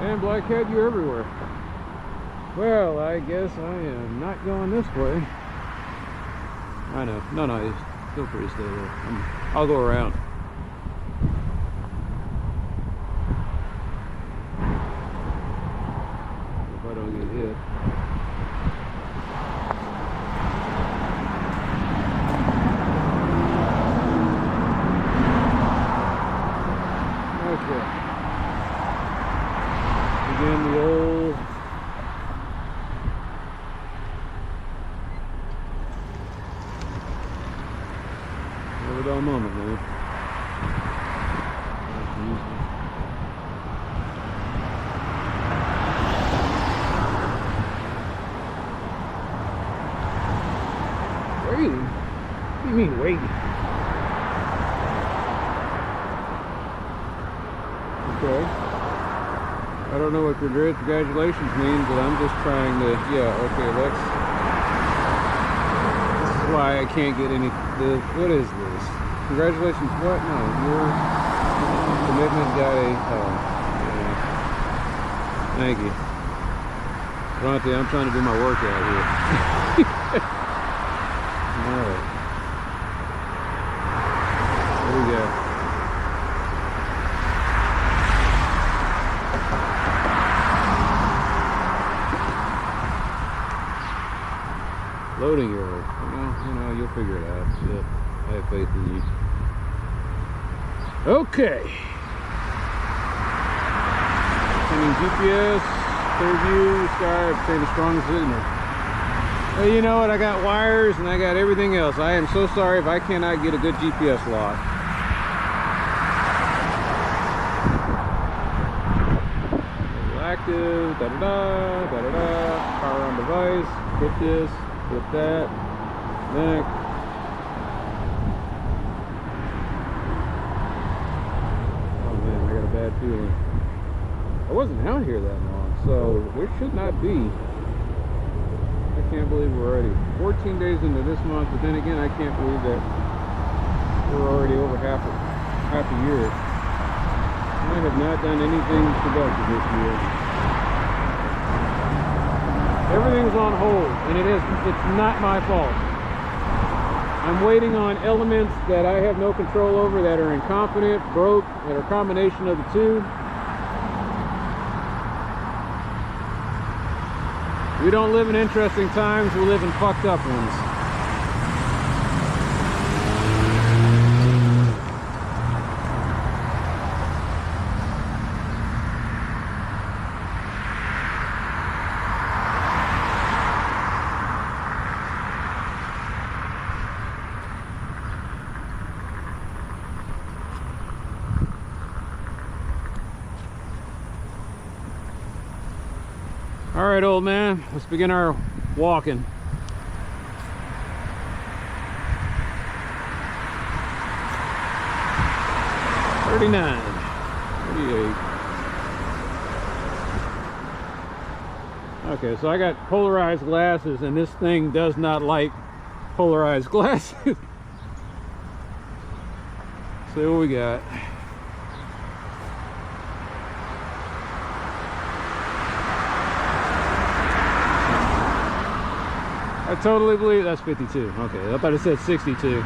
And blackhead, you're everywhere. Well, I guess I am not going this way. I know. No, it's still pretty stable. I'll go around. If I don't get hit. Okay. Again, the old never dull moment, man. Waiting? What do you mean waiting? Okay. I don't know what congratulations means, but I'm just trying to, yeah, okay, this is why I can't get any, what is this? Congratulations, what? No, your commitment got a, yeah. Thank you. Bronte, I'm trying to do my workout here. Alright. What do we got? Loading error. Well, you'll figure it out. Yep. I have faith in you. Okay. Sending GPS, clear view, sky, obtain a strong signal. Well, you know what? I got wires and I got everything else. I am so sorry if I cannot get a good GPS lock. Active, da-da-da, da-da-da, power on device, hit this. With that, neck. Oh man, I got a bad feeling. I wasn't out here that long, so there should not be. I can't believe we're already 14 days into this month, but then again, I can't believe that we're already over half a year. I have not done anything productive this year. Everything's on hold, and it's not my fault. I'm waiting on elements that I have no control over, that are incompetent, broke, that are a combination of the two. We don't live in interesting times, we live in fucked up ones. All right, old man, let's begin our walking. $39, $38. Okay, so I got polarized glasses, and this thing does not like polarized glasses. See what we got. I totally believe that's 52. Okay, I thought it said 62.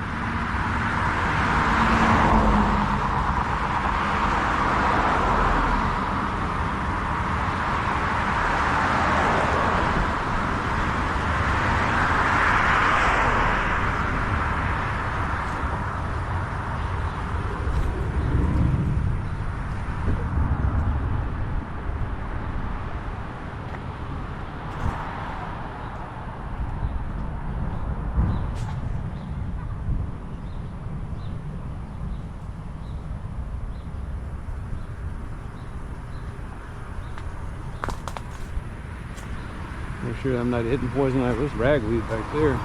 Make sure I'm not hitting poison ivy. There's ragweed back there.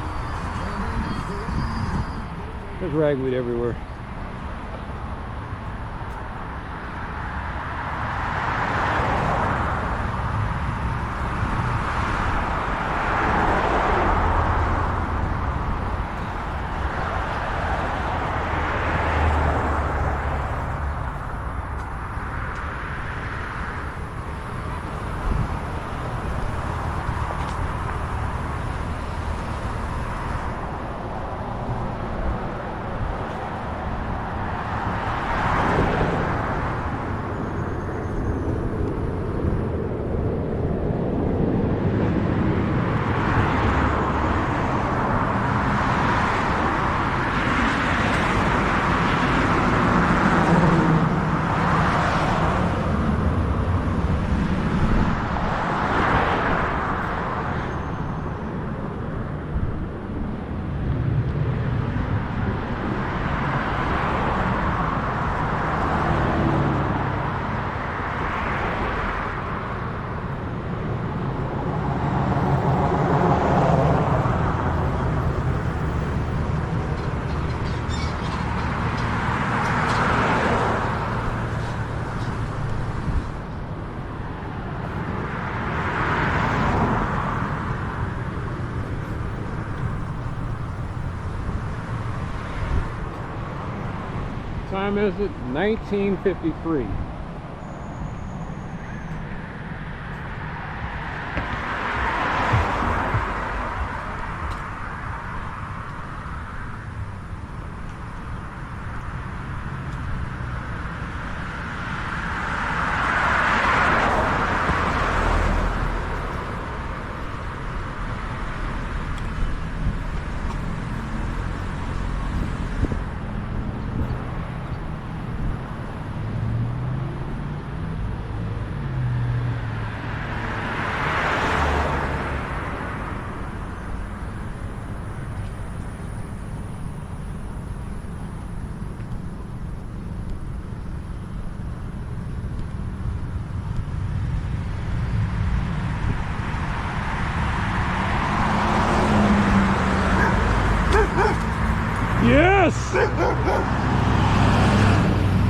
There's ragweed everywhere. time is it? 19:53. Yes!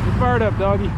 You're fired up, doggy.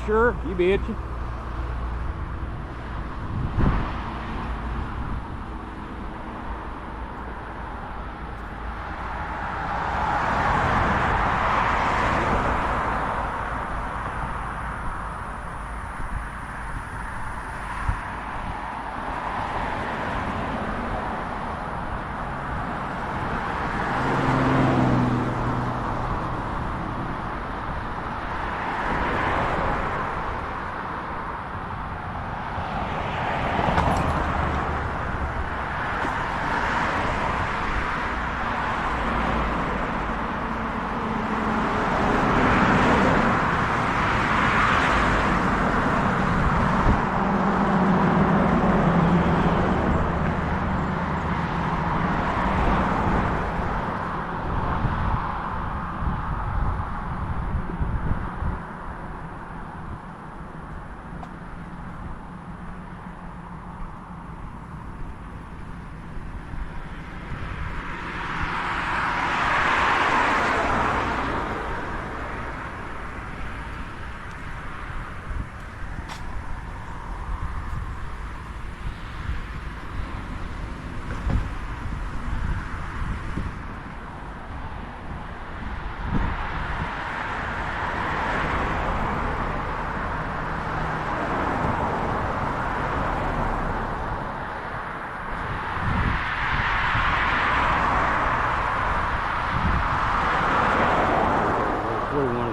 sure? You betcha.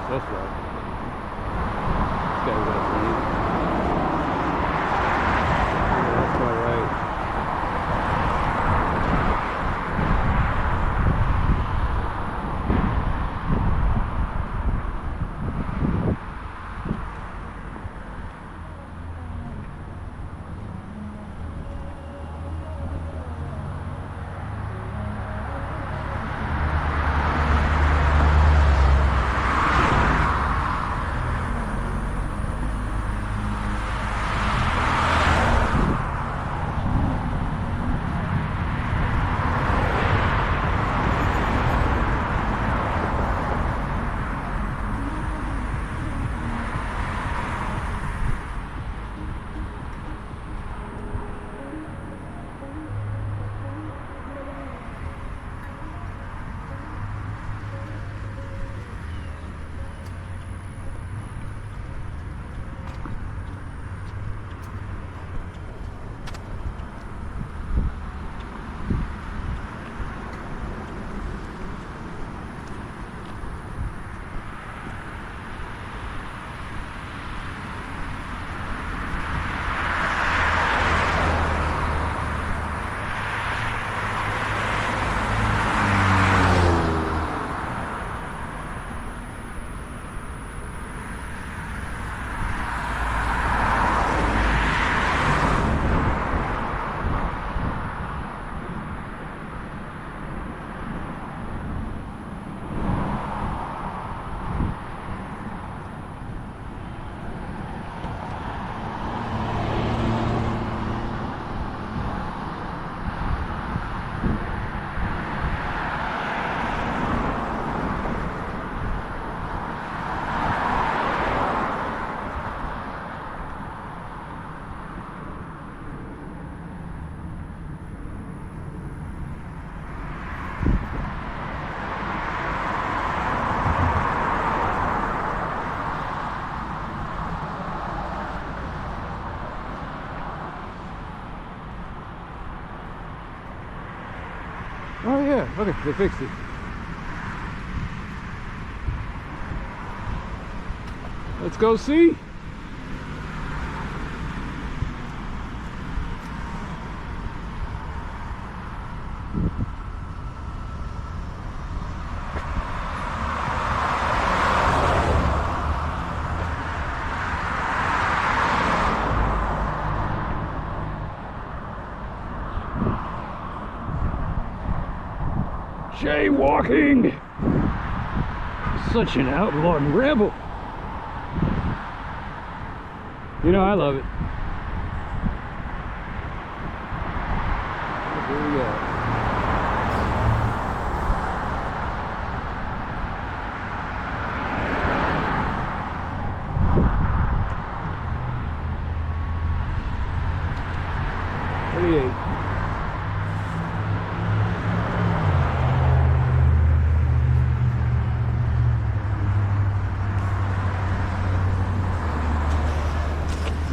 That's right. This guy's got lead. Yeah, that's about right. Oh yeah, look, they fixed it. Let's go see. Jaywalking! Such an outlawed rebel. You know, I love it. Here we go.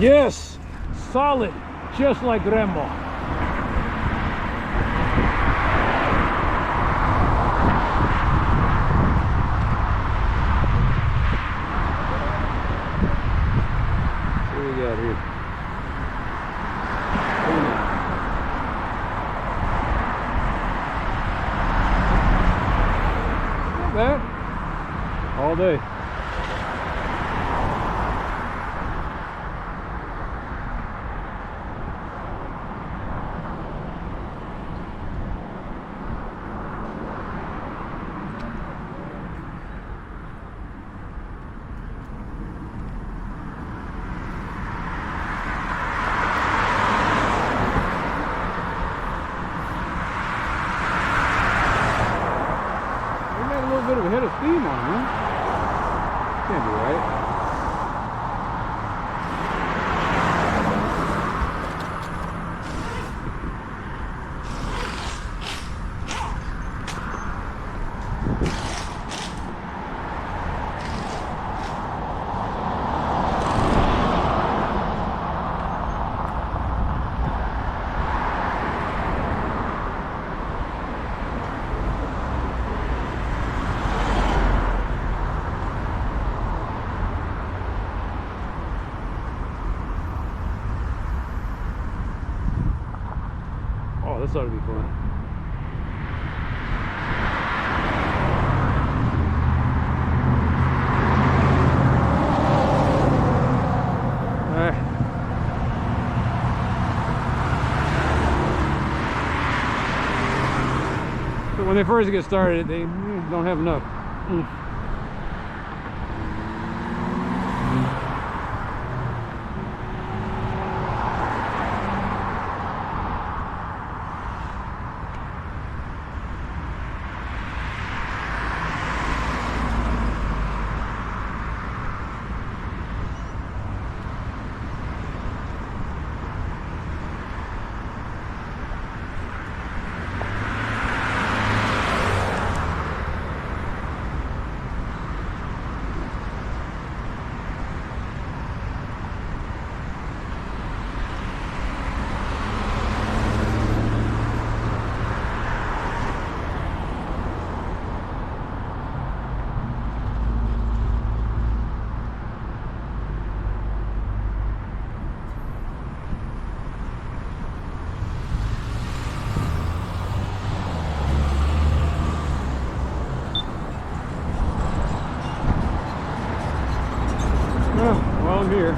Yes, solid, just like grandma. What do we got here? Not bad. All day. Bit of a head of steam on, huh? Can't be right. Oh, this ought to be fun. So when they first get started, they don't have enough. Well, I'm here.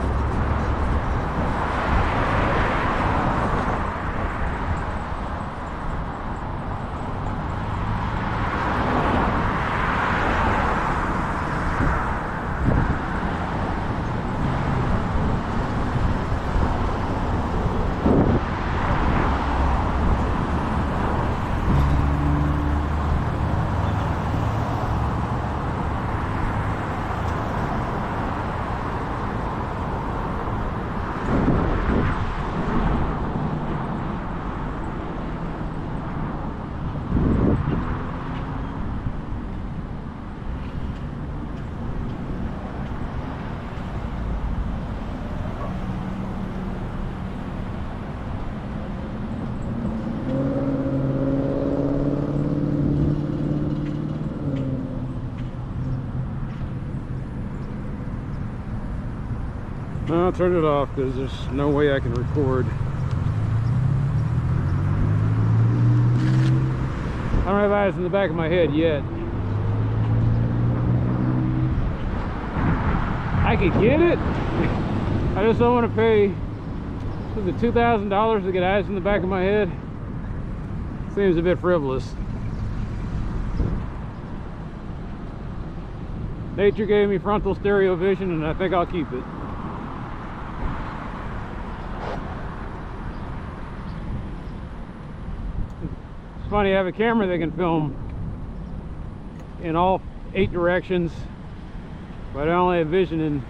I'll turn it off because there's no way I can record. I don't have eyes in the back of my head yet. I could get it. I just don't want to pay the $2,000 to get eyes in the back of my head. Seems a bit frivolous. Nature gave me frontal stereo vision and I think I'll keep it. It's funny, I have a camera that can film in all 8 directions, but I only have vision in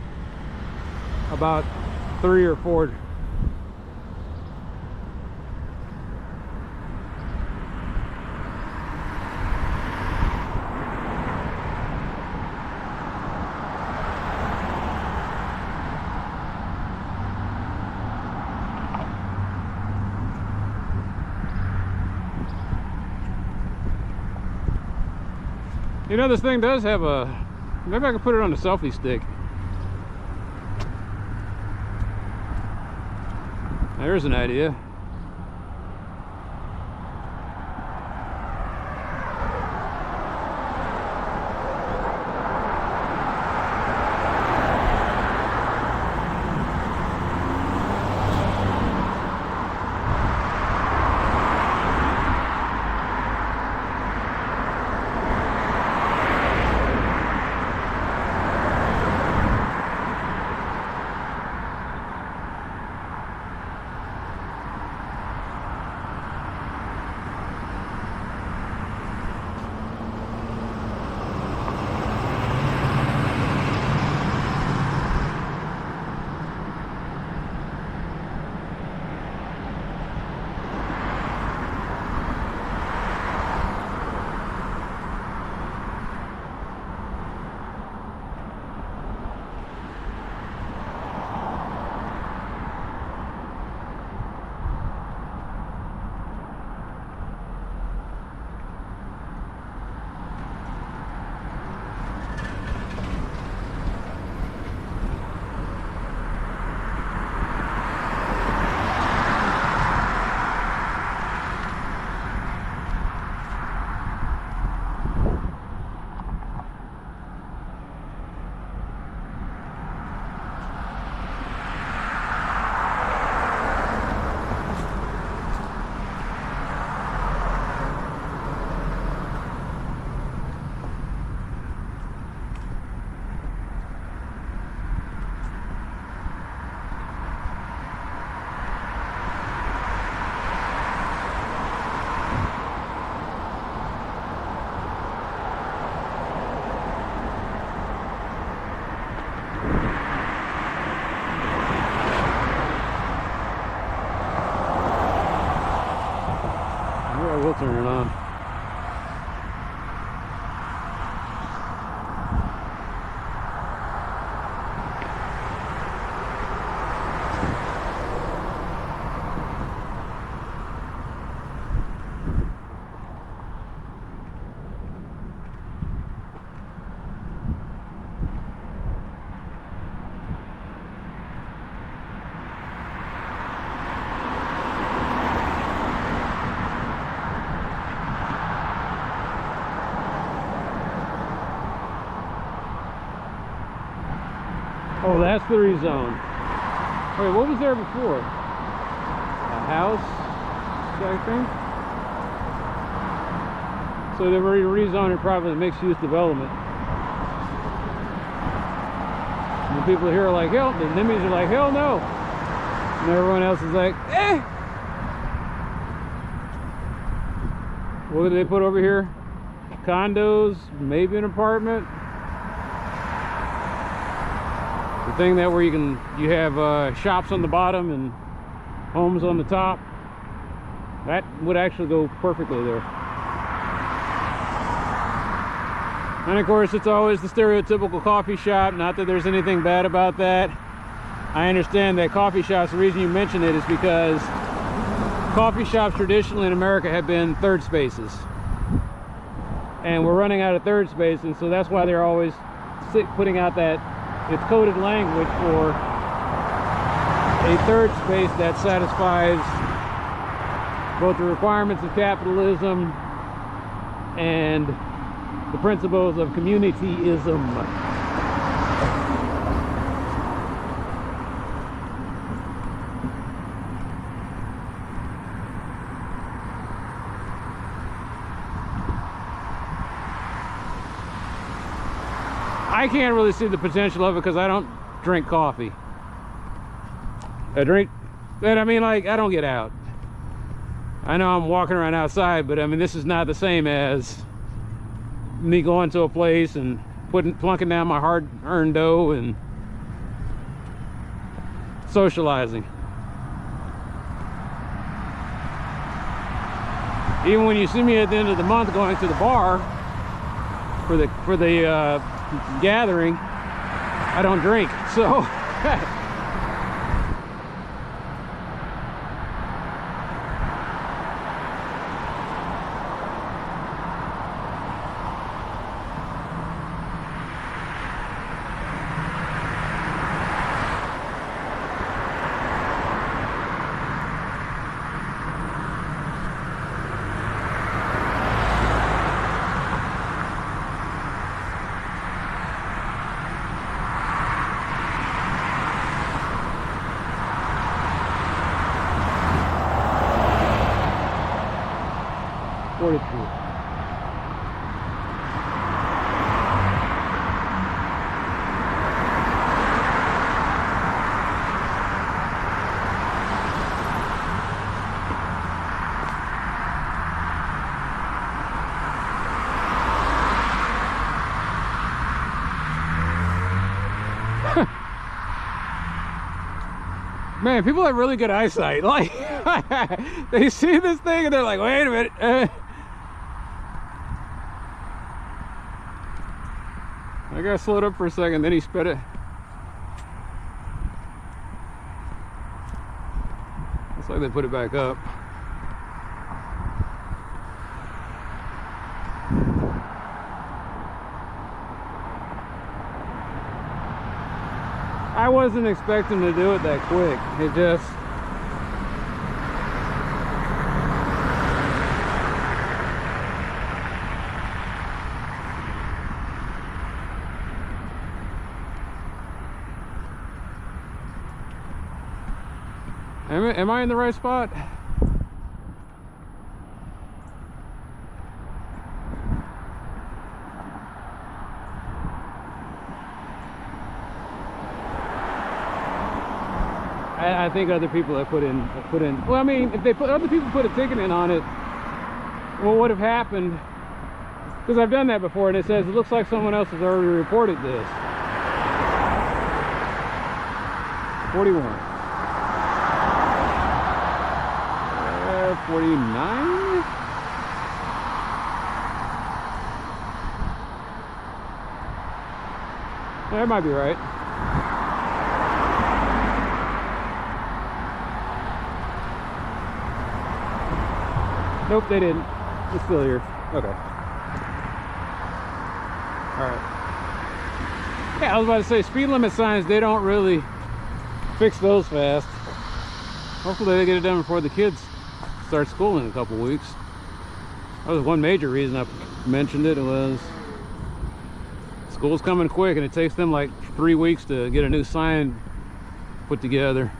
about 3 or 4. You know, this thing does have a, maybe I could put it on a selfie stick. There's an idea. We'll turn it on. Oh, that's the rezone. Wait, what was there before? A house, I think? So they were rezoning probably mixed-use development. And the people here are like, hell, the NIMBYs are like, hell no. And everyone else is like, eh. What did they put over here? Condos, maybe an apartment. The thing that where you have shops on the bottom and homes on the top. That would actually go perfectly there. And of course, it's always the stereotypical coffee shop. Not that there's anything bad about that. I understand that coffee shops, the reason you mention it is because coffee shops traditionally in America have been third spaces. And we're running out of third space, and so that's why they're always putting out that it's coded language for a third space that satisfies both the requirements of capitalism and the principles of communityism. I can't really see the potential of it because I don't drink coffee. I mean, like, I don't get out. I know I'm walking around outside, but I mean, this is not the same as me going to a place and plunking down my hard-earned dough and socializing. Even when you see me at the end of the month going to the bar for the gathering, I don't drink, so Man, people have really good eyesight. Like, they see this thing and they're like, wait a minute. I got slowed up for a second, then he sped it. Looks like they put it back up. I wasn't expecting to do it that quick. It just... Am I in the right spot? I think other people have put in. Well, I mean, if other people put a ticket in on it, what would have happened? Because I've done that before, and it says it looks like someone else has already reported this. 41. 49. That might be right. Nope, they didn't. It's still here. Okay. Alright. Yeah, I was about to say, speed limit signs, they don't really fix those fast. Hopefully they get it done before the kids start school in a couple weeks. That was one major reason I mentioned it. It was school's coming quick and it takes them like 3 weeks to get a new sign put together.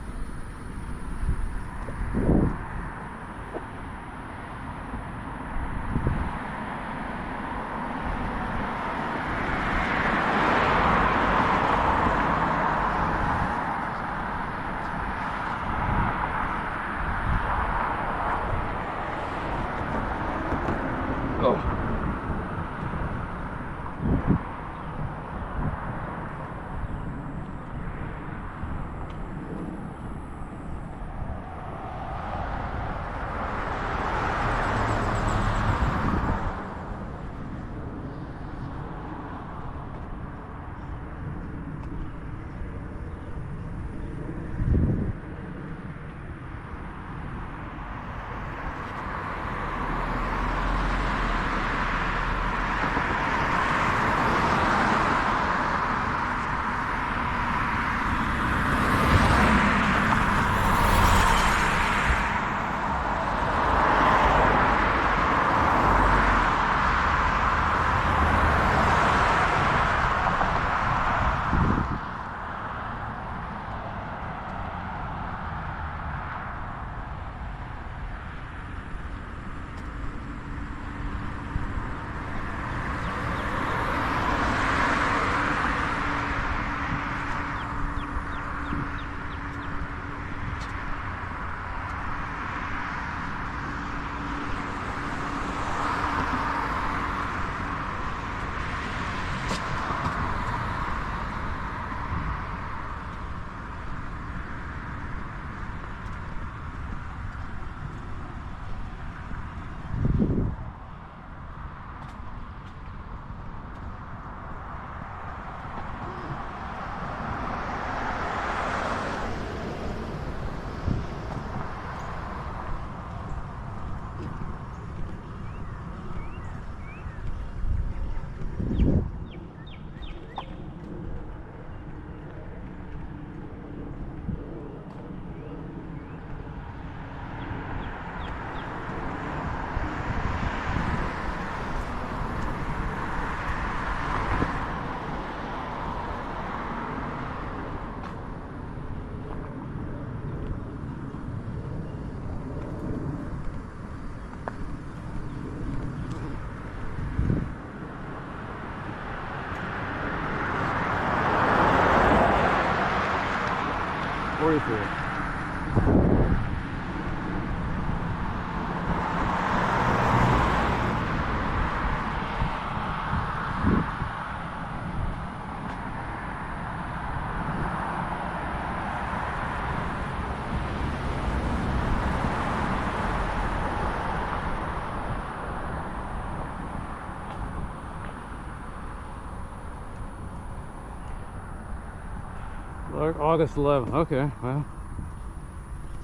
August 11th. Okay, well.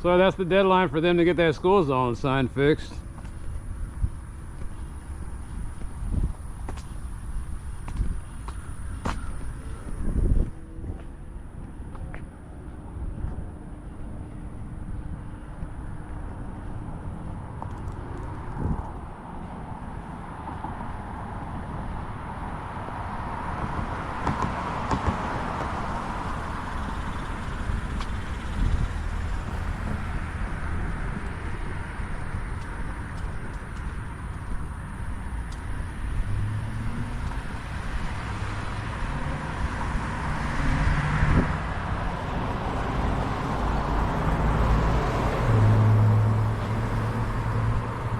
So that's the deadline for them to get that school zone sign fixed.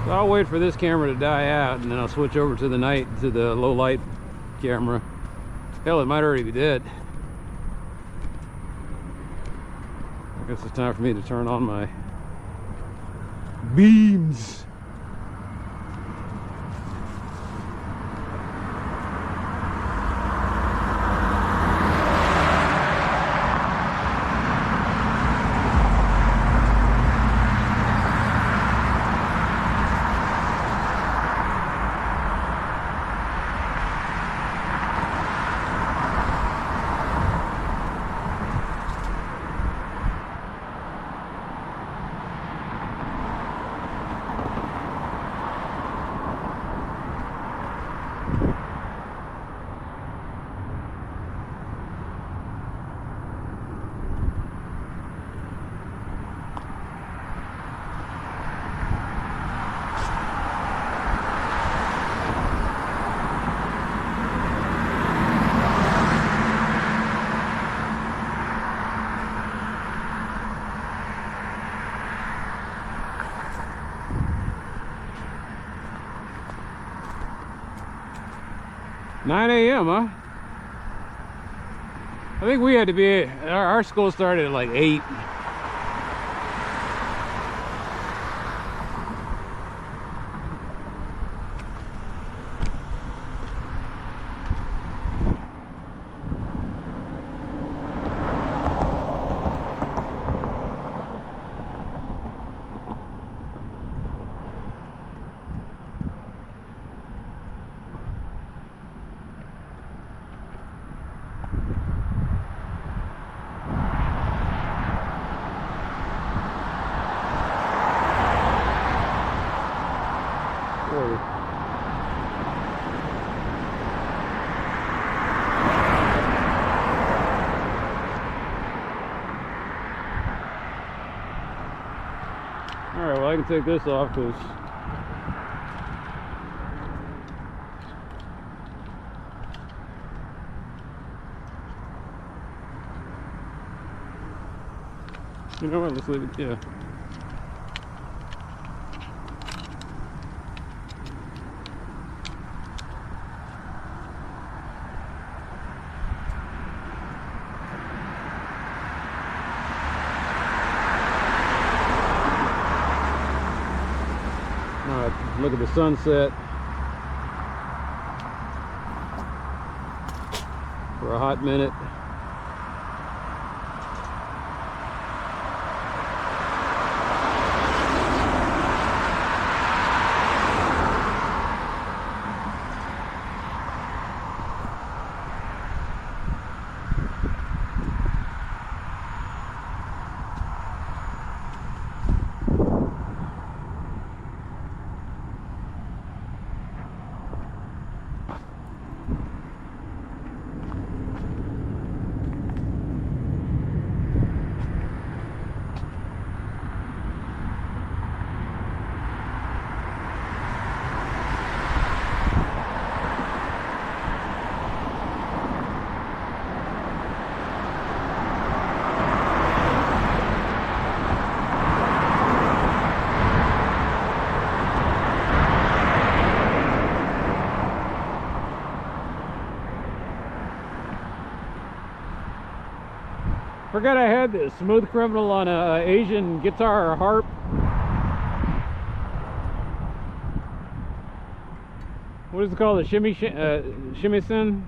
So I'll wait for this camera to die out, and then I'll switch over to the low light camera. Hell, it might already be dead. I guess it's time for me to turn on my beams. $9 a.m., huh? I think we had to be, our school started at like 8. Alright, well I can take this off because you know what, let's leave it, yeah. Look at the sunset for a hot minute. Forgot I had this Smooth Criminal on a Asian guitar harp. What is it called? A shamisen?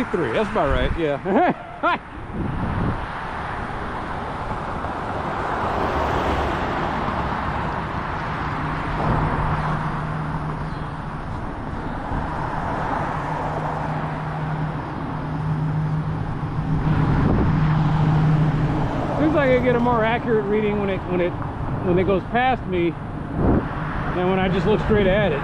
53, that's about right, yeah. Seems like I get a more accurate reading when it goes past me than when I just look straight at it.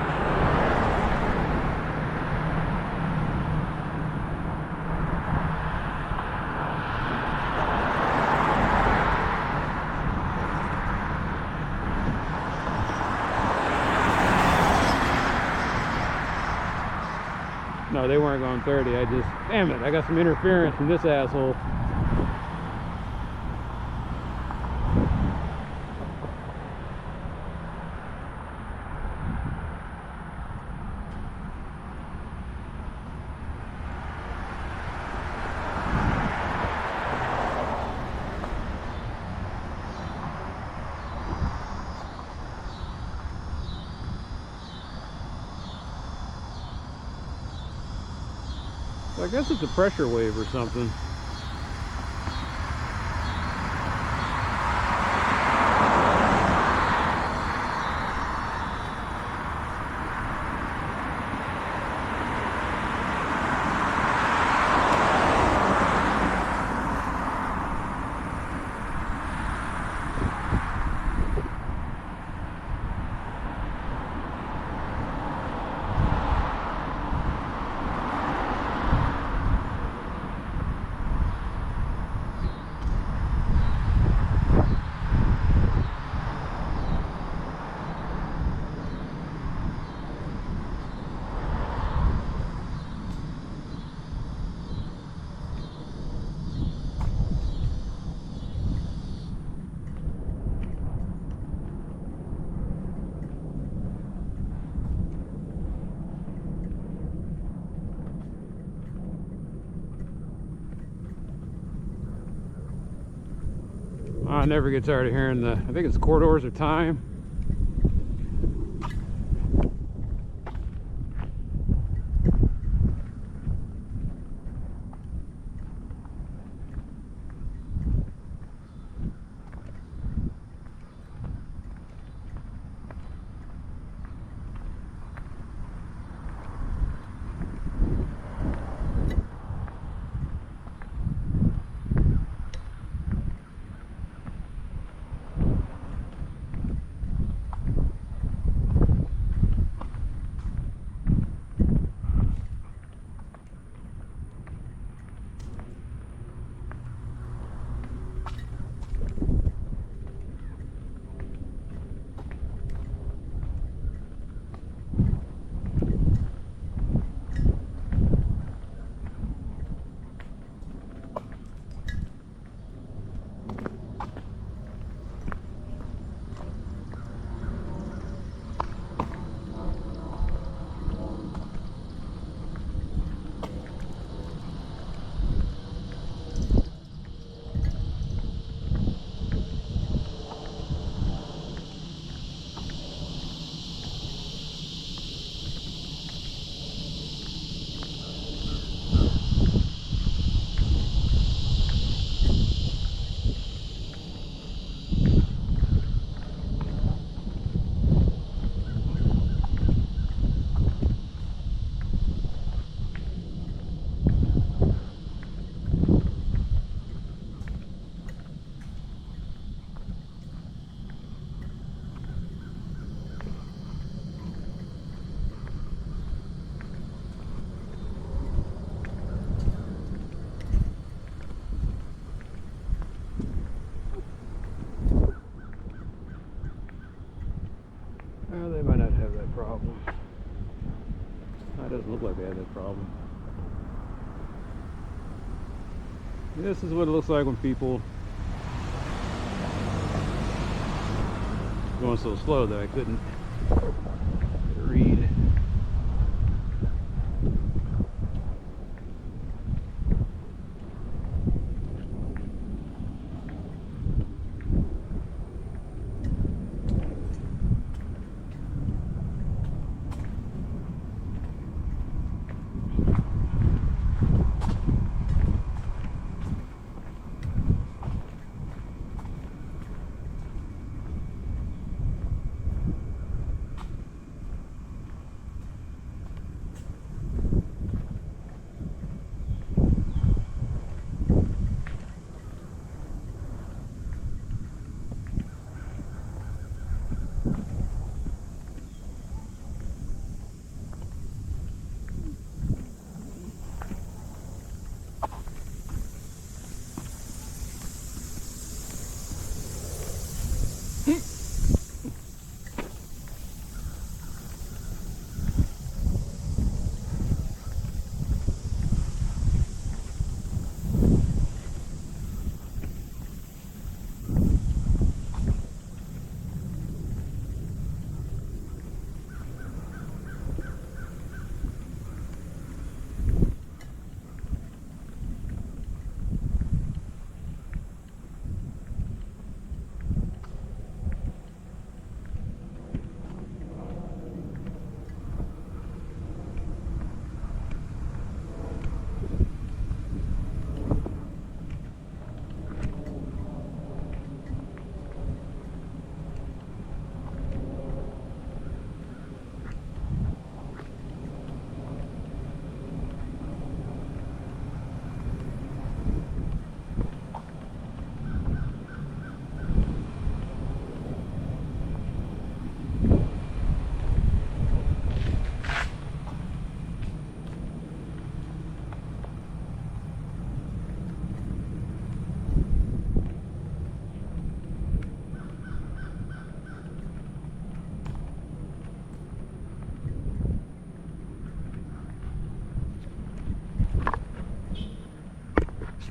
No, they weren't going 30. I just, damn it, I got some interference from this asshole. I guess it's a pressure wave or something. I never get tired of hearing the, I think it's Cortez of Time. They might not have that problem. That doesn't look like they had that problem. This is what it looks like when people going so slow that I couldn't read.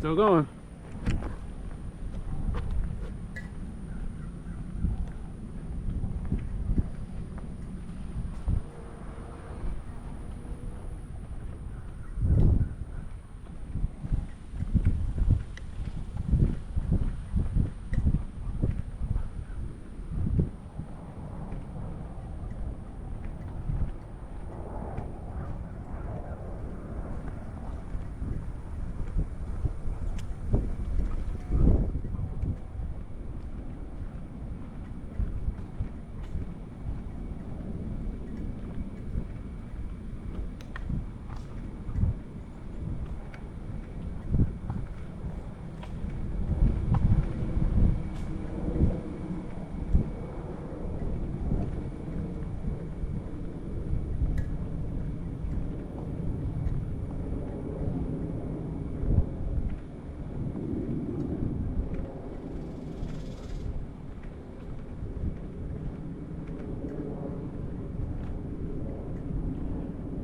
Still going.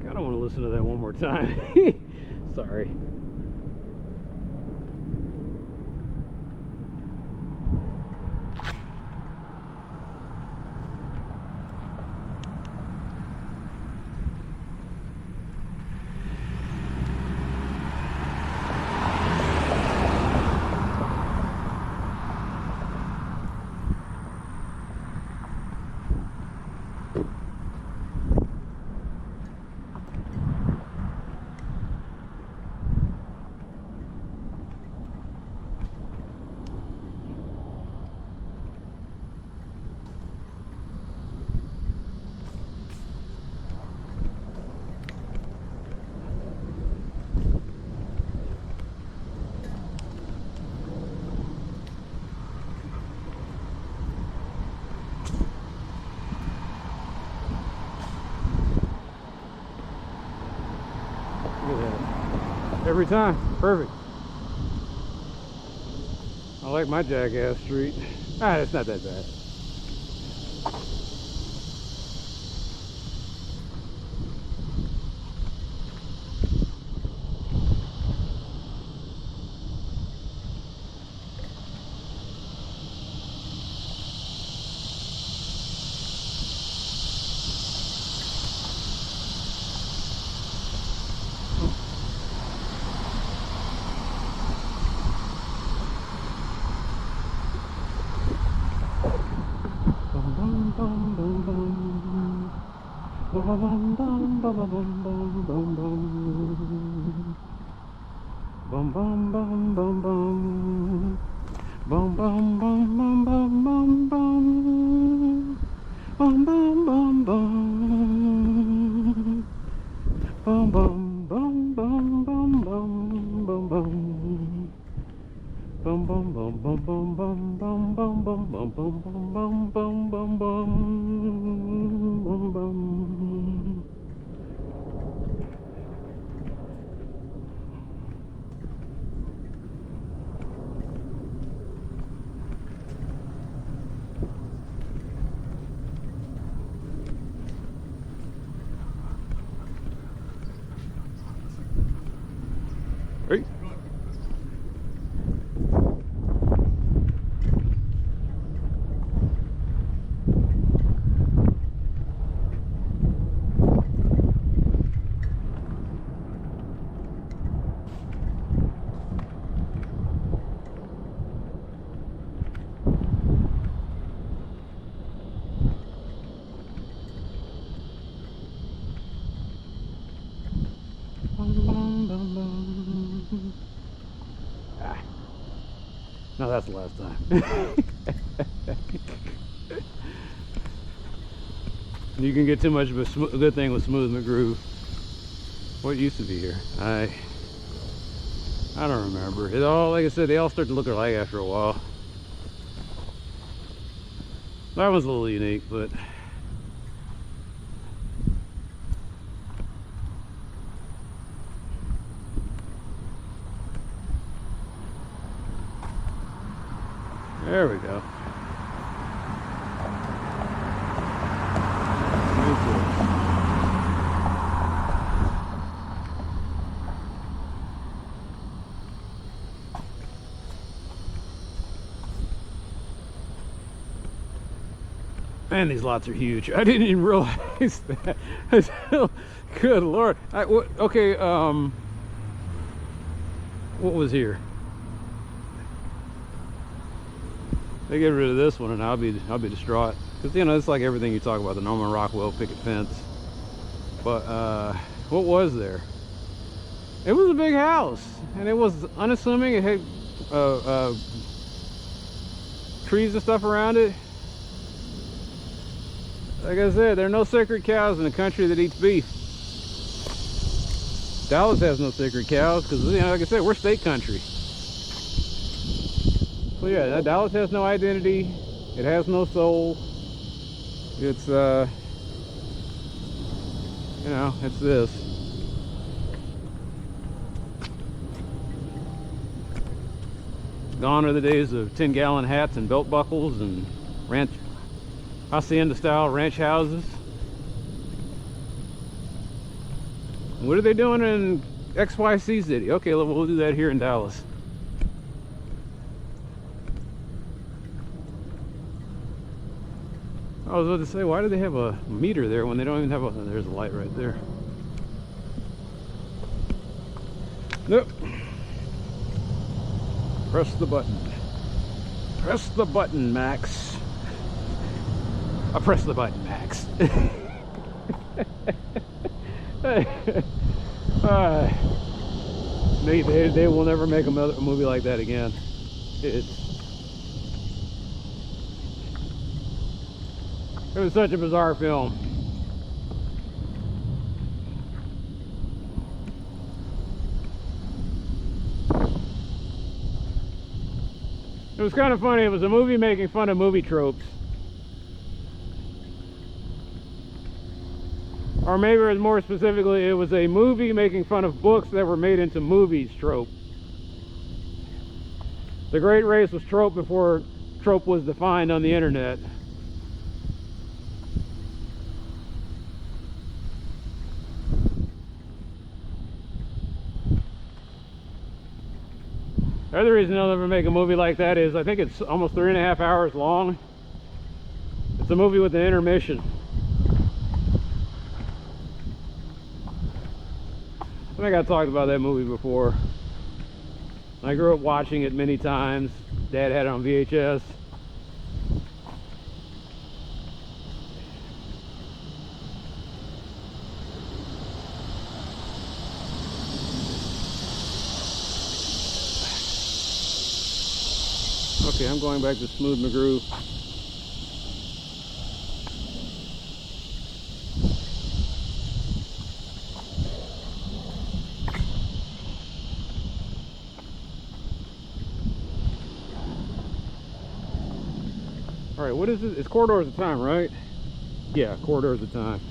I want to listen to that one more time. Sorry. Every time, perfect. I like my jackass street. Ah, it's not that bad. that's the last time. You can get too much of a good thing with Smooth McGrew. What used to be here? I don't remember. It all, like I said, they all start to look alike after a while. That was a little unique, but there we go. Man, these lots are huge. I didn't even realize that. Good Lord. Okay, what was here? They get rid of this one and I'll be distraught. Because, you know, it's like everything you talk about, the Norman Rockwell picket fence. But, what was there? It was a big house. And it was unassuming. It had trees and stuff around it. Like I said, there are no sacred cows in a country that eats beef. Dallas has no sacred cows because, you know, like I said, we're state country. So yeah, Dallas has no identity. It has no soul. It's, you know, it's this. Gone are the days of 10-gallon hats and belt buckles and ranch. Hacienda style ranch houses. What are they doing in XYZ city? Okay, we'll do that here in Dallas. I was about to say, why do they have a meter there when they don't even have a... There's a light right there. Nope. Press the button. Press the button, Max. I press the button, Max. They will never make a movie like that again. It was such a bizarre film. It was kind of funny. It was a movie making fun of movie tropes. Or maybe more specifically, it was a movie making fun of books that were made into movies trope. The Great Race was trope before trope was defined on the internet. The other reason they'll never make a movie like that is I think it's almost 3.5 hours long. It's a movie with an intermission. I think I talked about that movie before. I grew up watching it many times. Dad had it on VHS. Okay, I'm going back to Smooth McGrew. All right, what is it? It's corridors of time, right? Yeah, corridors of time.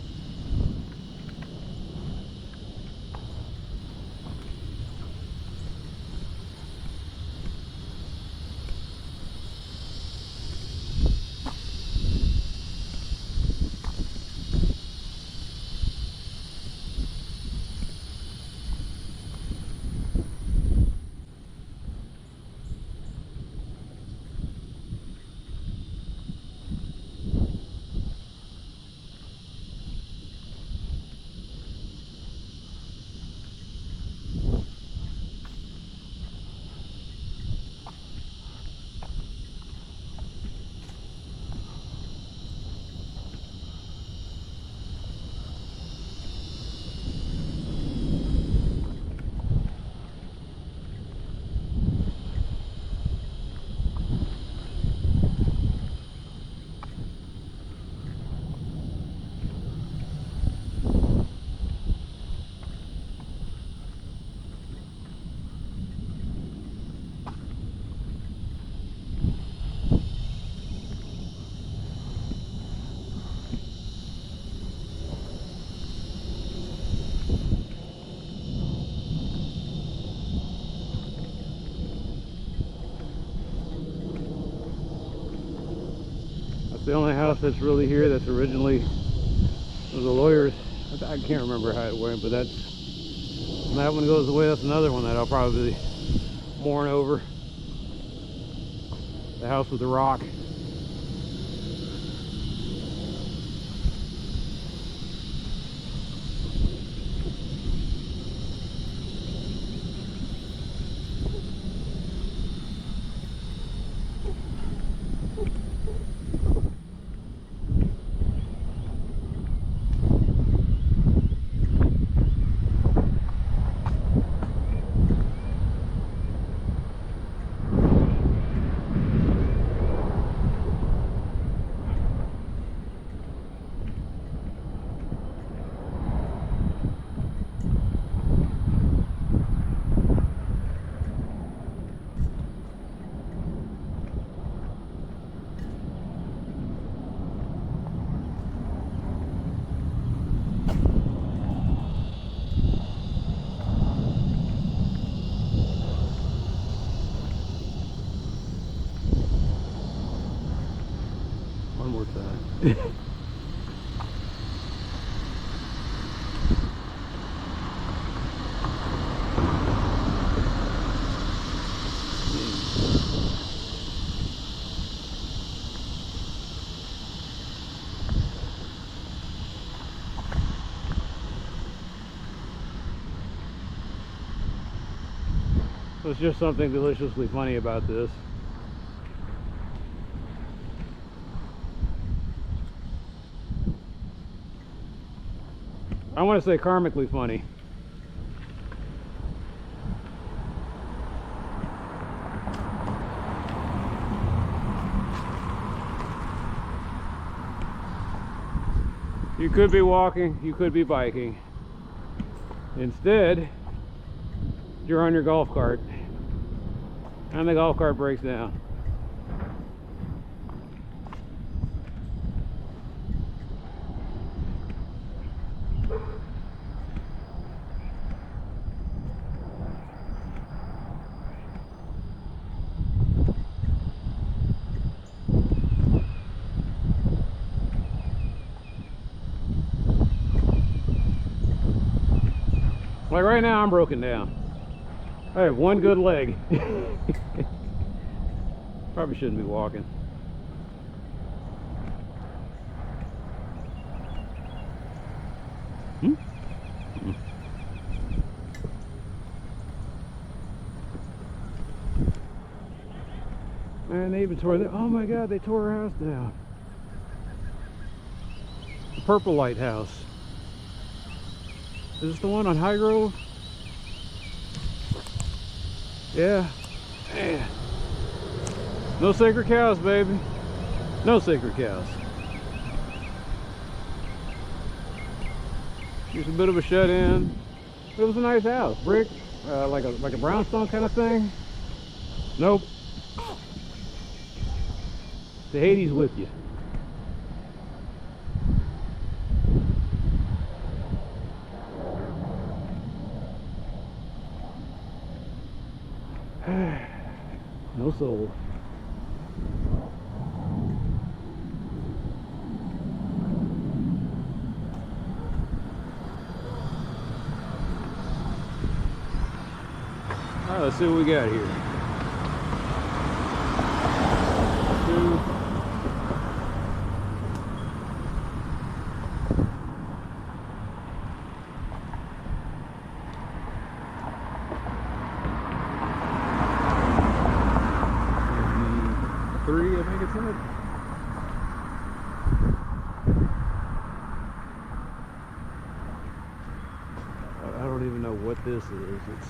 It's the only house that's really here that's originally was the lawyer's. I can't remember how it went, but that one goes away. That's another one that I'll probably mourn over. The house with the rock. One more time. There's just something deliciously funny about this. I want to say karmically funny. You could be walking, you could be biking. Instead, you're on your golf cart, and the golf cart breaks down. Like right now, I'm broken down. I have one good leg. Probably shouldn't be walking. Man, they even tore oh my God, they tore her house down. The Purple Light house. Is this the one on High Grove? Yeah. Man. No sacred cows, baby. No sacred cows. It's a bit of a shut-in. It was a nice house. Brick, like a brownstone kind of thing. Nope. The Hades with you. No soul. All right, let's see what we got here. 2. I think it's in it. I don't even know what this is. It's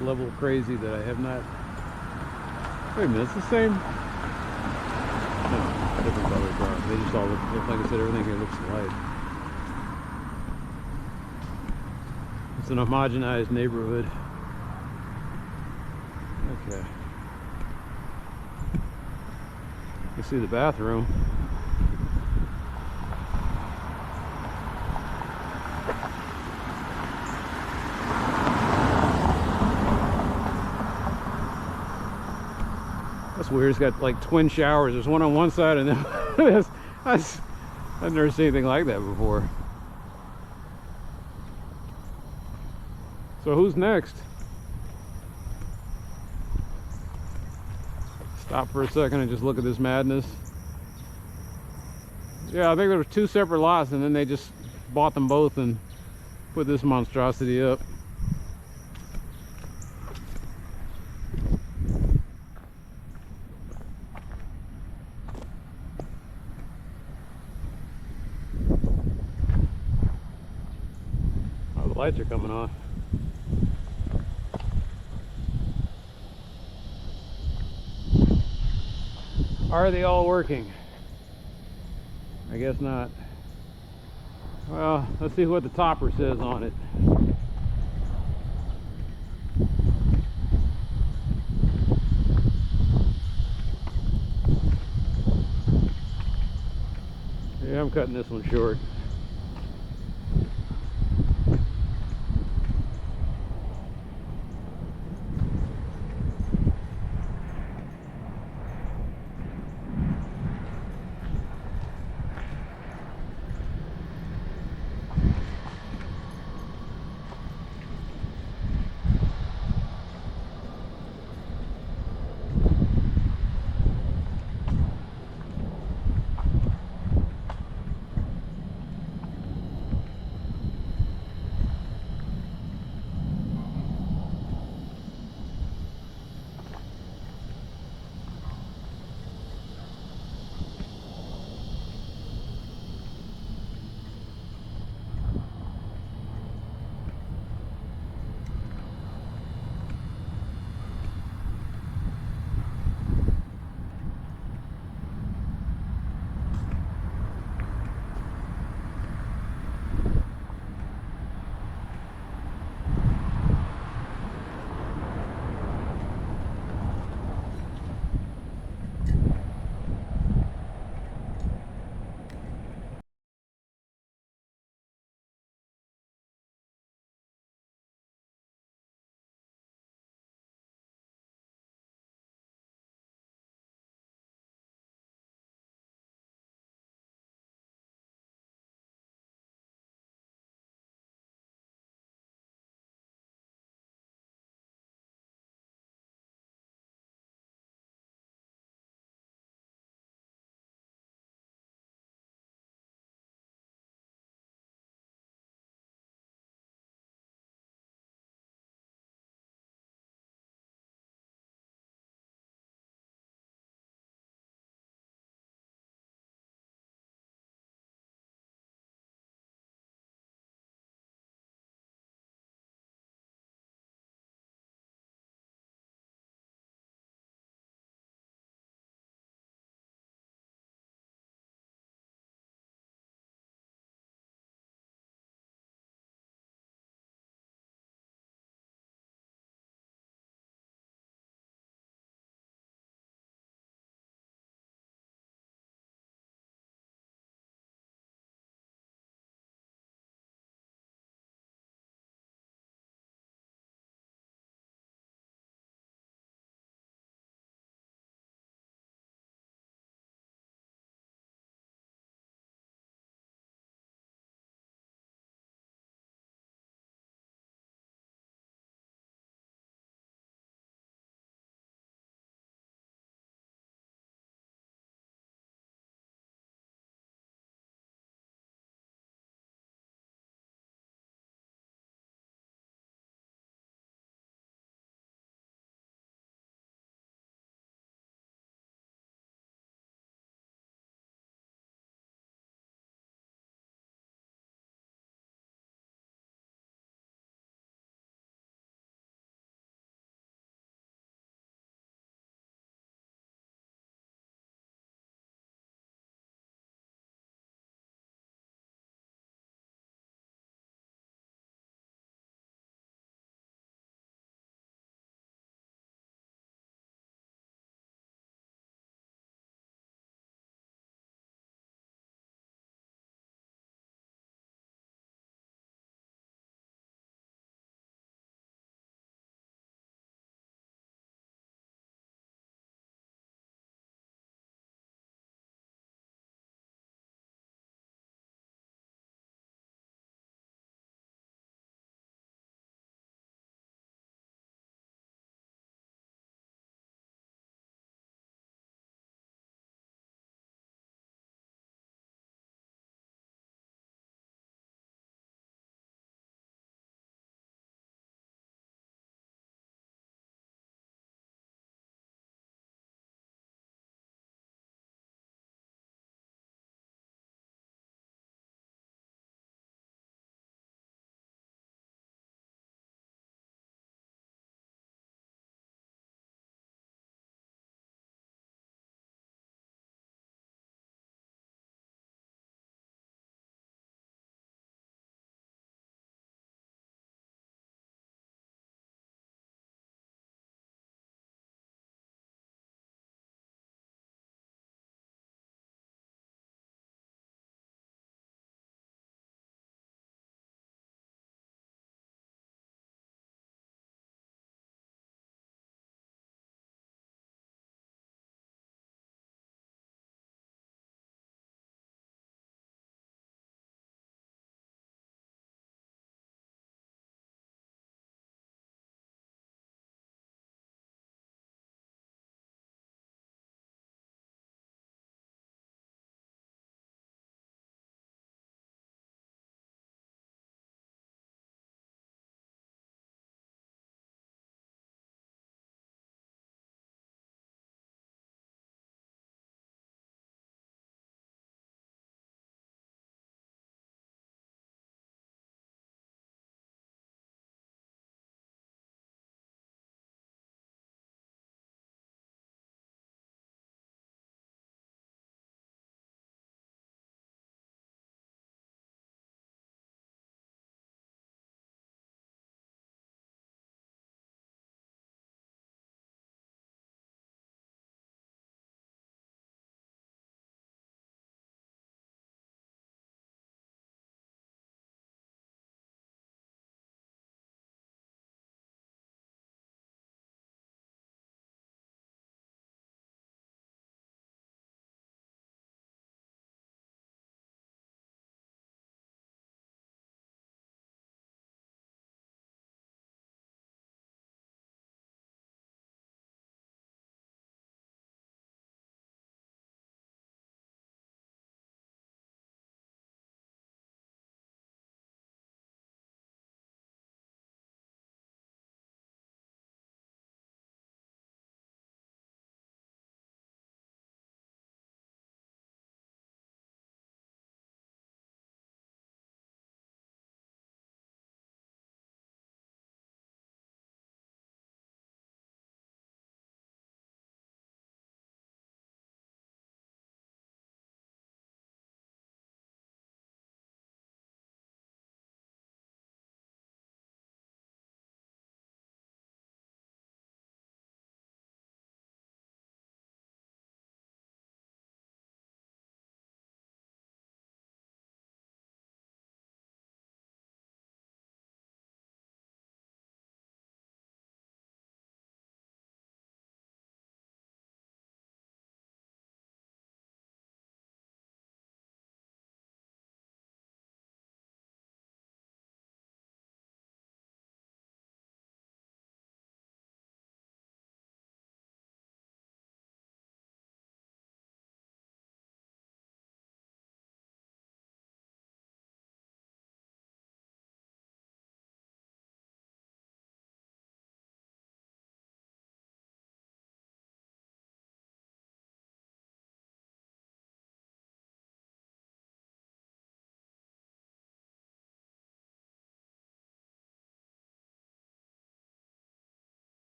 a level of crazy that I have not. Wait a minute, it's the same. No, different color car. They just all look, like I said, everything here looks alike. It's an homogenized neighborhood. Okay. You see the bathroom. That's It's weird. It's got like twin showers. There's one on one side and then I've never seen anything like that before. So who's next? Stop for a second and just look at this madness. Yeah, I think there were 2 separate lots and then they just bought them both and put this monstrosity up. Oh, the lights are coming on. Are they all working? I guess not. Well, let's see what the topper says on it. Yeah, I'm cutting this one short.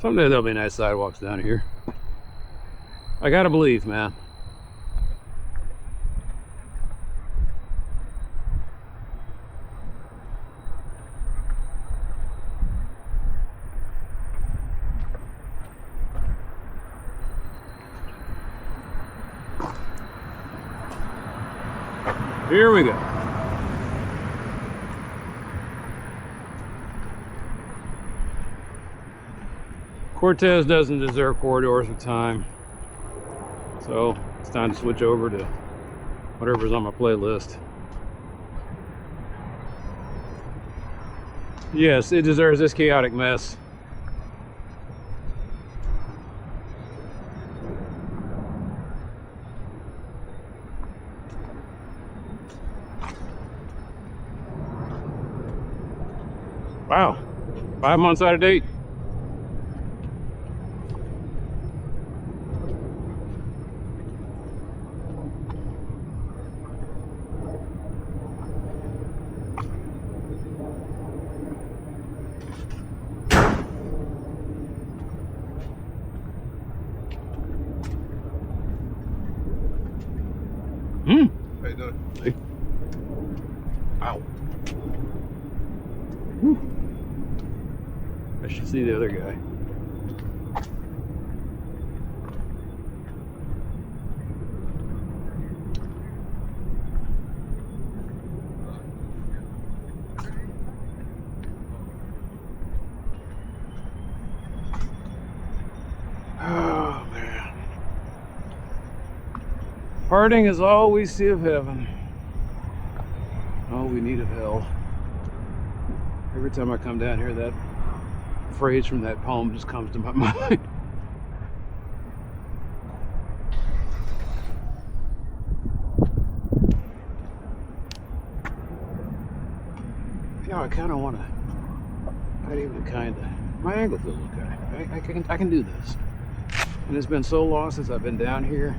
Someday there'll be nice sidewalks down here. I gotta believe, man. Here we go. Cortez doesn't deserve corridors of time, so it's time to switch over to whatever's on my playlist. Yes, it deserves this chaotic mess. Wow, 5 months out of date. How you doing? Hey. Ow. Whew. I should see the other guy. Oh, man. Parting is all we see of heaven. All we need of hell. Every time I come down here, that phrase from that poem just comes to my mind. You know, I kind of want to, not even kind of, my angle feels okay. I can do this. And it's been so long since I've been down here.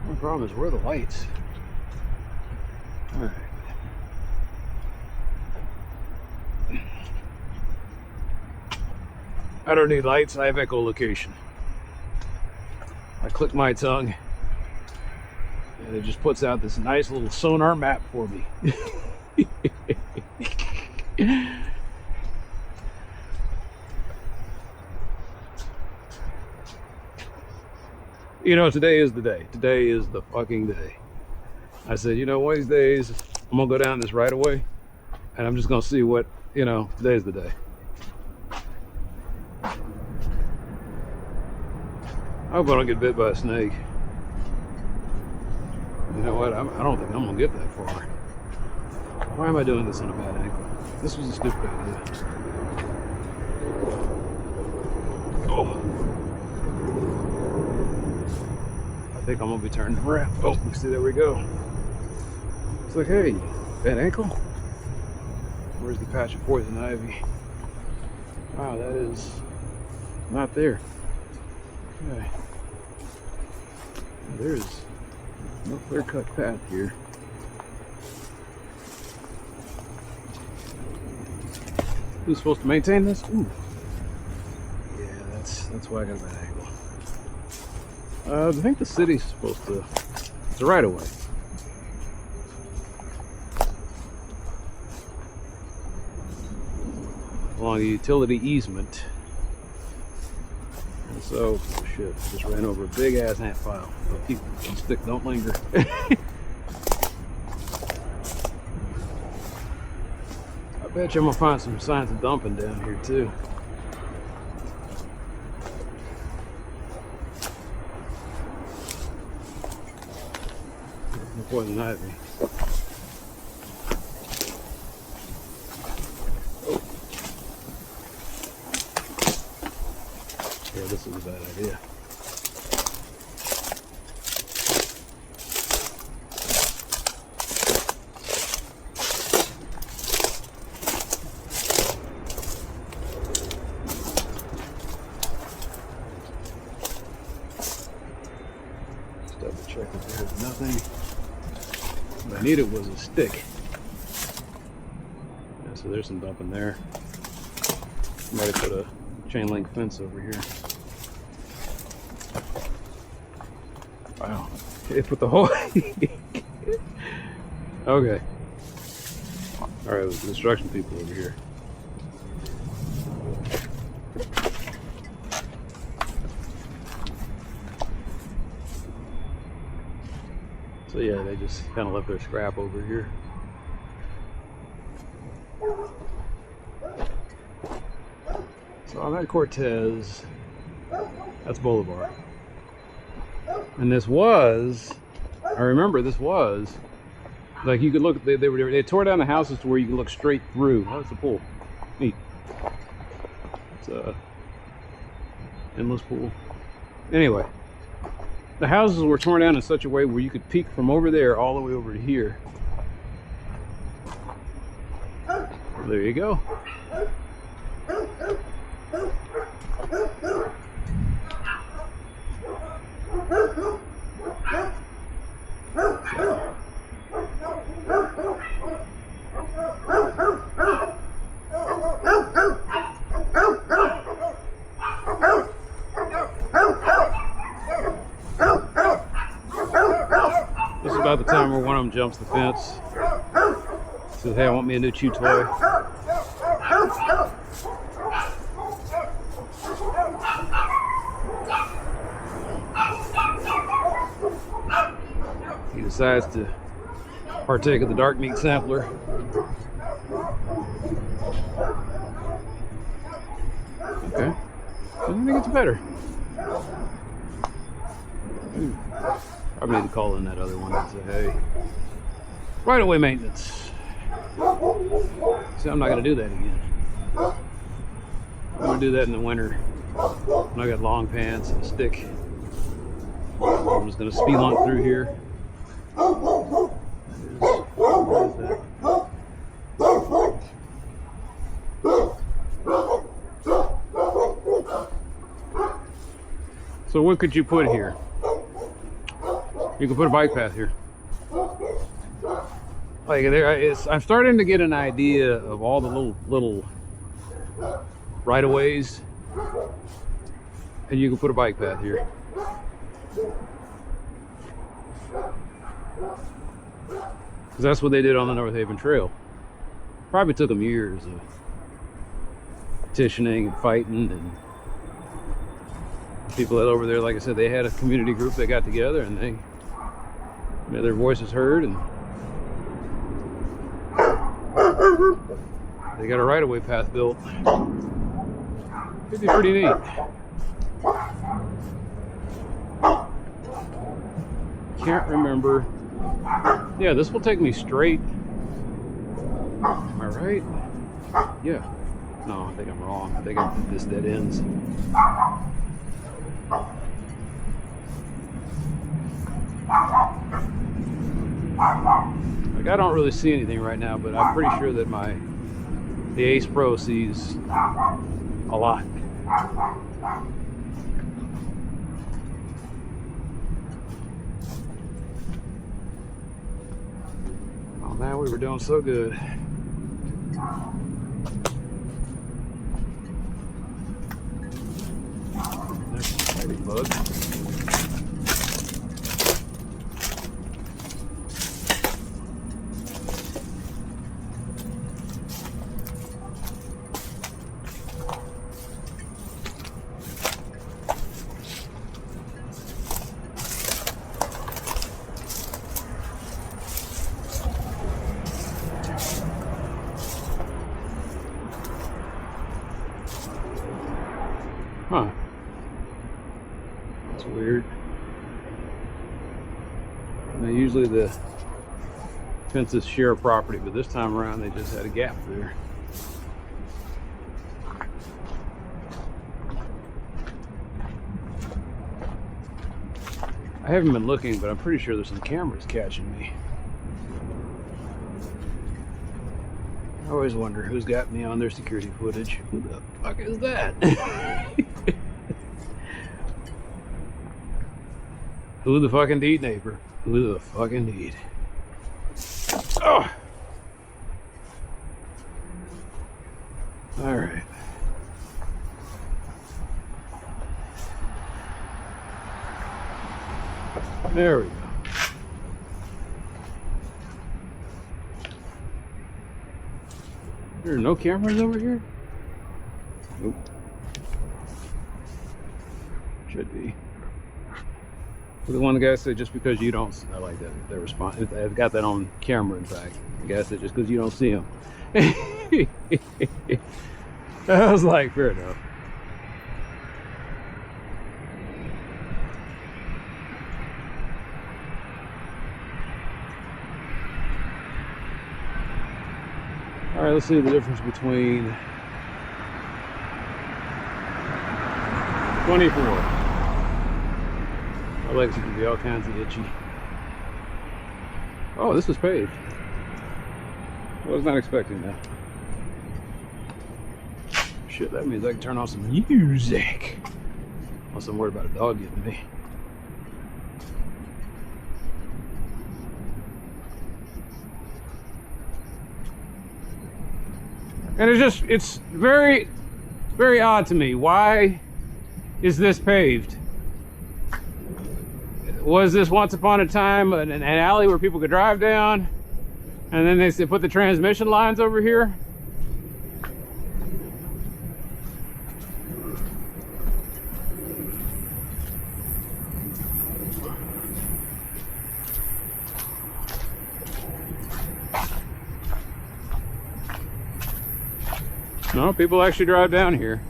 The problem is, where are the lights? All right. I don't need lights, I have echolocation. I click my tongue and it just puts out this nice little sonar map for me. You know, today is the day. Today is the fucking day. I said, you know, one of these days, I'm gonna go down this right away and I'm just gonna see what, you know, today's the day. I hope I don't get bit by a snake. You know what? I don't think I'm gonna get that far. Why am I doing this on a bad angle? This was a stupid idea. Oh. I think I'm gonna be turning around. Oh, see, there we go. It's like, hey, bad ankle? Where's the patch of poison ivy? Wow, that is not there. Okay. There's no clear-cut path here. Who's supposed to maintain this? Ooh. Yeah, that's why I got that angle. I think the city's supposed to. It's a right-of-way. Along a utility easement. And so, oh shit, I just ran over a big ass ant pile. Don't stick, don't linger. I bet you I'm gonna find some signs of dumping down here too. No poison ivy. Yeah, this is a bad idea. Just double check if there's nothing. What I needed was a stick. so there's some dumping there. Somebody put a chain link fence over here. Wow, they put the whole. Okay. All right, there's construction people over here. So yeah, they just kind of left their scrap over here. So I'm at Cortez. That's Bolivar. And this was, I remember this was, like you could look, they tore down the houses to where you could look straight through. Oh, it's a pool. Neat. It's a endless pool. Anyway, the houses were torn down in such a way where you could peek from over there all the way over to here. There you go. This is about the time where one of them jumps the fence. Says, hey, I want me a new chew toy. He decides to partake of the dark meat sampler. Okay. I think it's better. I need to call in that other one and say, hey, right away maintenance. See, I'm not going to do that again. I'm going to do that in the winter when I got long pants and a stick. I'm just going to spelunk through here. So what could you put here? You could put a bike path here. Like I'm starting to get an idea of all the little right-of-ways, and you can put a bike path here. Because that's what they did on the North Haven Trail. Probably took them years of petitioning and fighting, and people that over there, like I said, they had a community group that got together and they made their voices heard, and they got a right-of-way path built. It'd be pretty neat. Can't remember. Yeah, this will take me straight. Am I right? Yeah. No, I think I'm wrong. I think this dead ends. Like, I don't really see anything right now, but I'm pretty sure that the Ace Pro sees a lot. Oh man, we were doing so good. There's a pretty bug. Huh. That's weird. Now, usually the fences share a property, but this time around they just had a gap there. I haven't been looking, but I'm pretty sure there's some cameras catching me. I always wonder who's got me on their security footage. Who the fuck is that? Who the fuck indeed, neighbor? Who the fuck indeed? Oh. All right. There we go. There are no cameras over here? Nope. Should be. The one guy said just because you don't, I like that. They respond. I've got that on camera, in fact. The guy said just because you don't see him. I was like, fair enough. All right, let's see the difference between 24. My legs can be all kinds of itchy. Oh, this is paved. I was not expecting that. Shit, that means I can turn off some music. Unless I'm worried about a dog getting me. And it's very, very odd to me. Why is this paved? Was this once upon a time an alley where people could drive down? And then they put the transmission lines over here? No, people actually drive down here.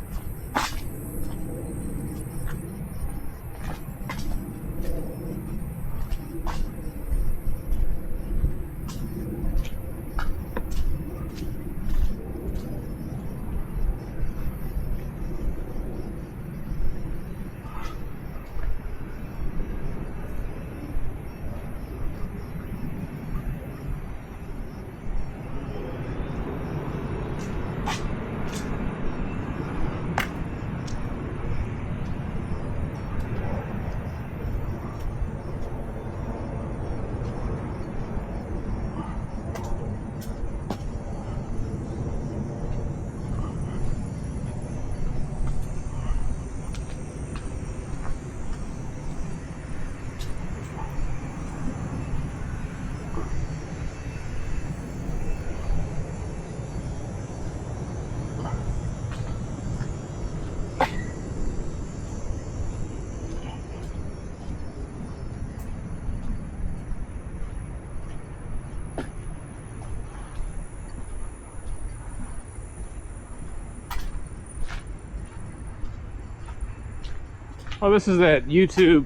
Oh, this is that YouTube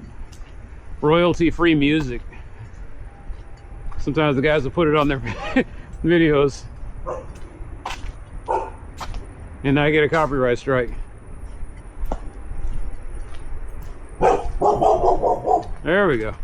royalty-free music. Sometimes the guys will put it on their videos and I get a copyright strike. There we go.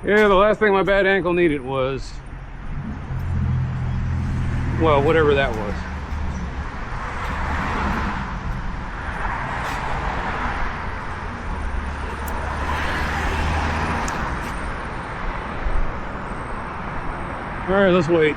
Yeah, the last thing my bad ankle needed was, well, whatever that was. All right, let's wait.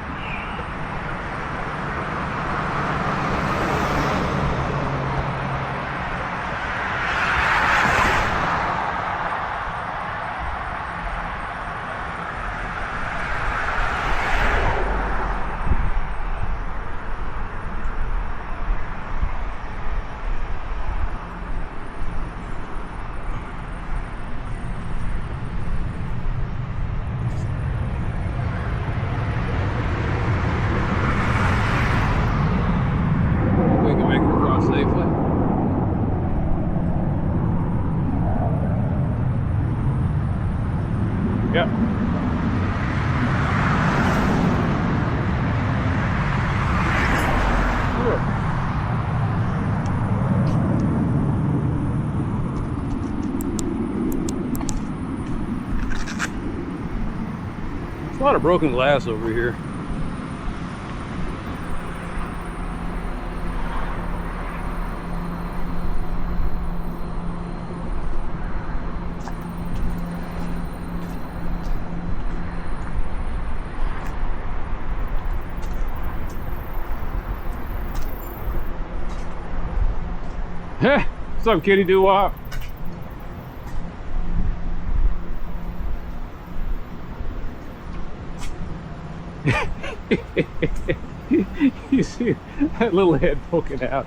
a lot of broken glass over here. Hey, what's up, kitty doo-wop? You see that little head poking out.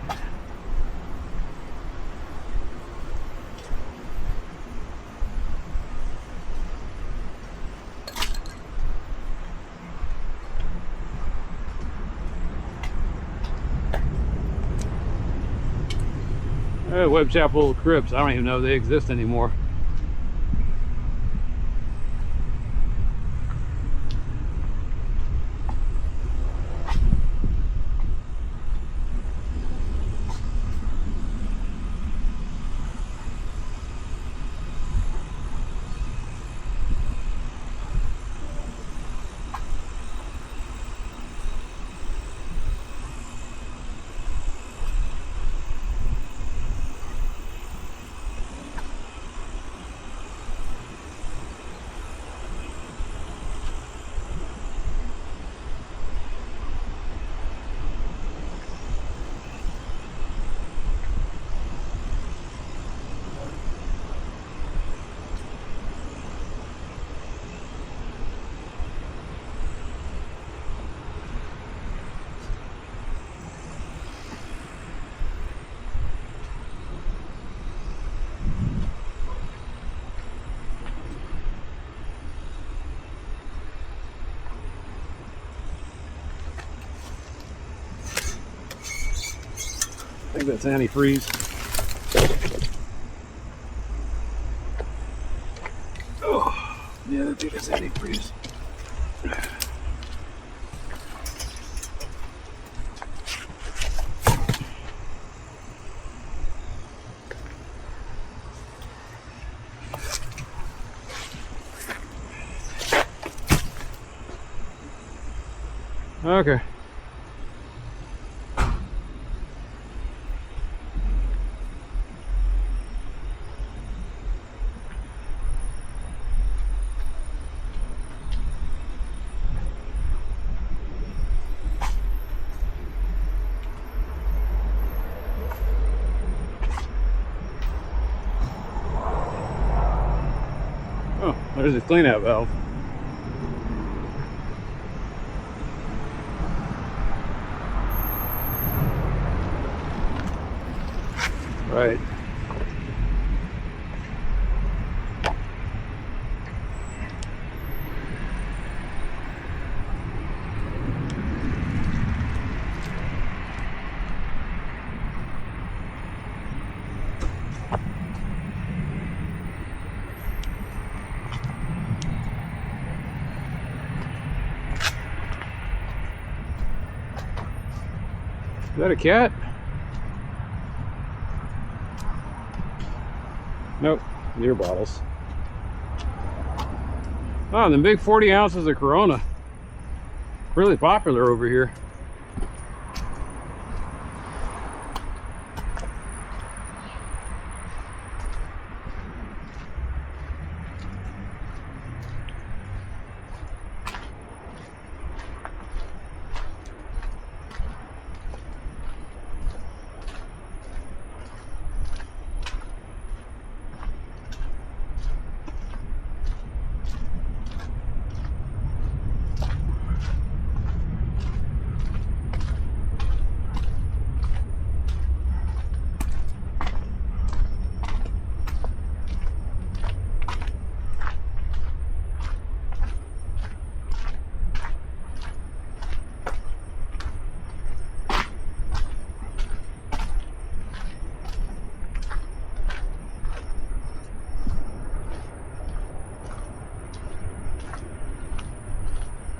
Webb Chapel Crypts. I don't even know if they exist anymore. I think that's antifreeze. Oh, yeah, I think that's antifreeze. Okay. Oh, there's a cleanout valve. Right. Is that a cat? Nope, beer bottles. Oh, the big 40 ounces of Corona. Really popular over here.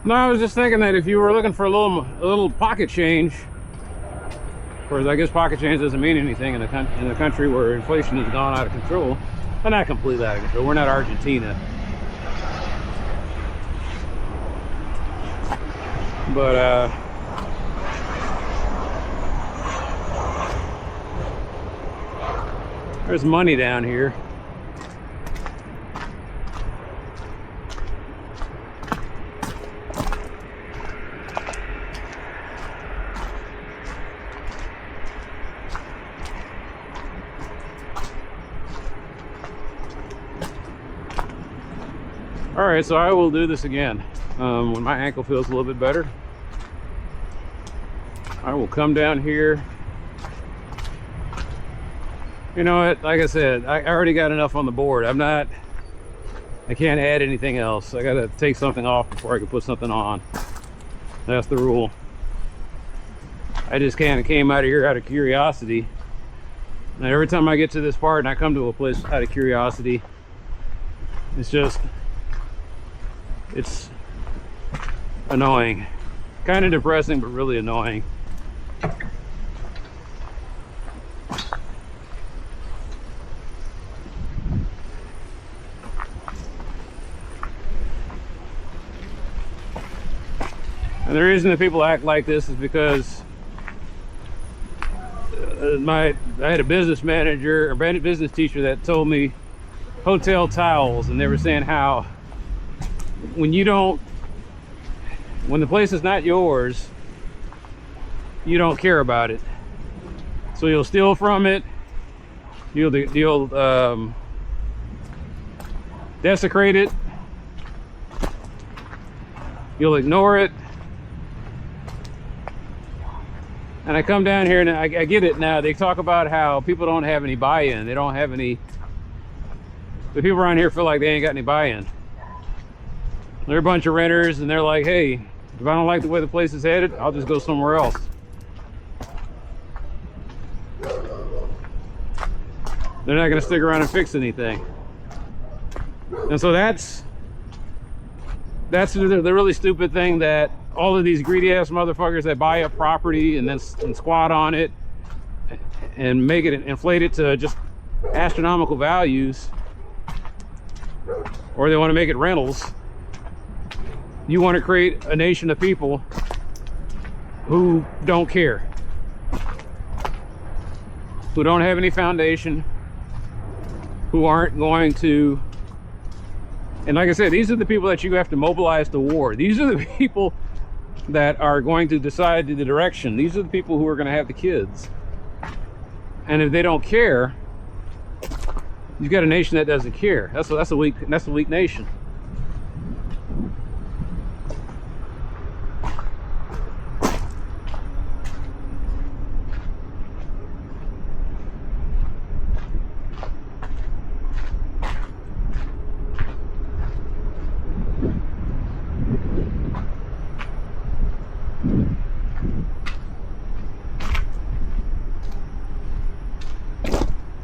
No, I was just thinking that if you were looking for a little pocket change, of course, I guess pocket change doesn't mean anything in a country where inflation has gone out of control. Well, not completely out of control. We're not Argentina. But there's money down here. All right, so I will do this again when my ankle feels a little bit better. I will come down here. You know what, like I said, I already got enough on the board. I can't add anything else. I gotta take something off before I can put something on. That's the rule. I just kind of came out of here out of curiosity. And every time I get to this part and I come to a place out of curiosity, it's annoying. Kind of depressing, but really annoying. And the reason that people act like this is because I had a business manager or business teacher that told me hotel towels, and they were saying how when the place is not yours, you don't care about it. So you'll steal from it, you'll desecrate it, you'll ignore it. And I come down here and I get it now. They talk about how people don't have any buy-in. They don't have any, the people around here feel like they ain't got any buy-in. They're a bunch of renters and they're like, hey, if I don't like the way the place is headed, I'll just go somewhere else. They're not gonna stick around and fix anything. And so that's the really stupid thing, that all of these greedy ass motherfuckers that buy up property and then squat on it and make it, inflate it to just astronomical values, or they want to make it rentals. You want to create a nation of people who don't care, who don't have any foundation, who aren't going to, and like I said, these are the people that you have to mobilize to war. These are the people that are going to decide the direction. These are the people who are going to have the kids. And if they don't care, you've got a nation that doesn't care. That's a weak nation.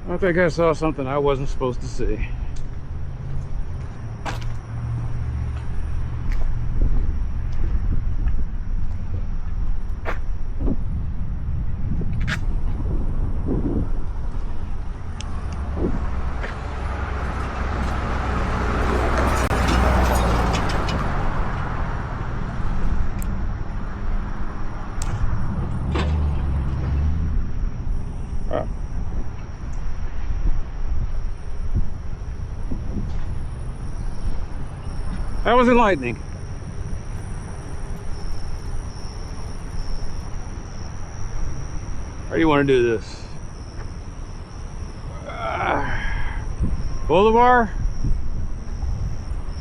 I think I saw something I wasn't supposed to see. That was enlightening. How do you want to do this? Bolivar?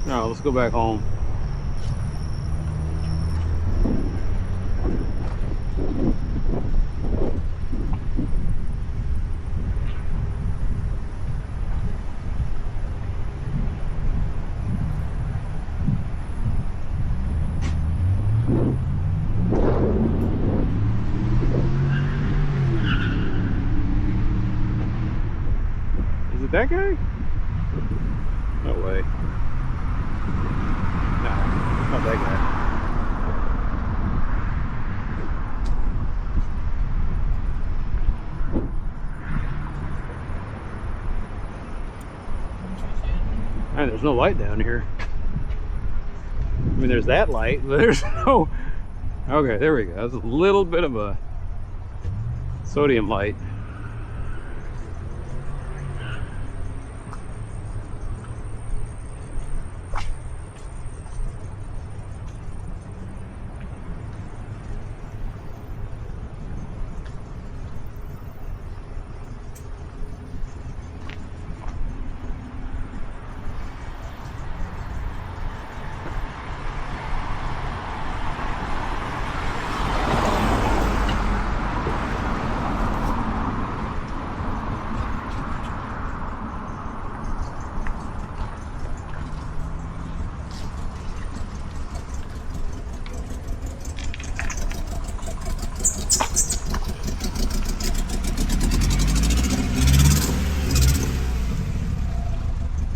No, let's go back home. That guy? No way. No, it's not that guy. And there's no light down here. I mean, there's that light, but there's Okay, there we go. That's a little bit of a sodium light.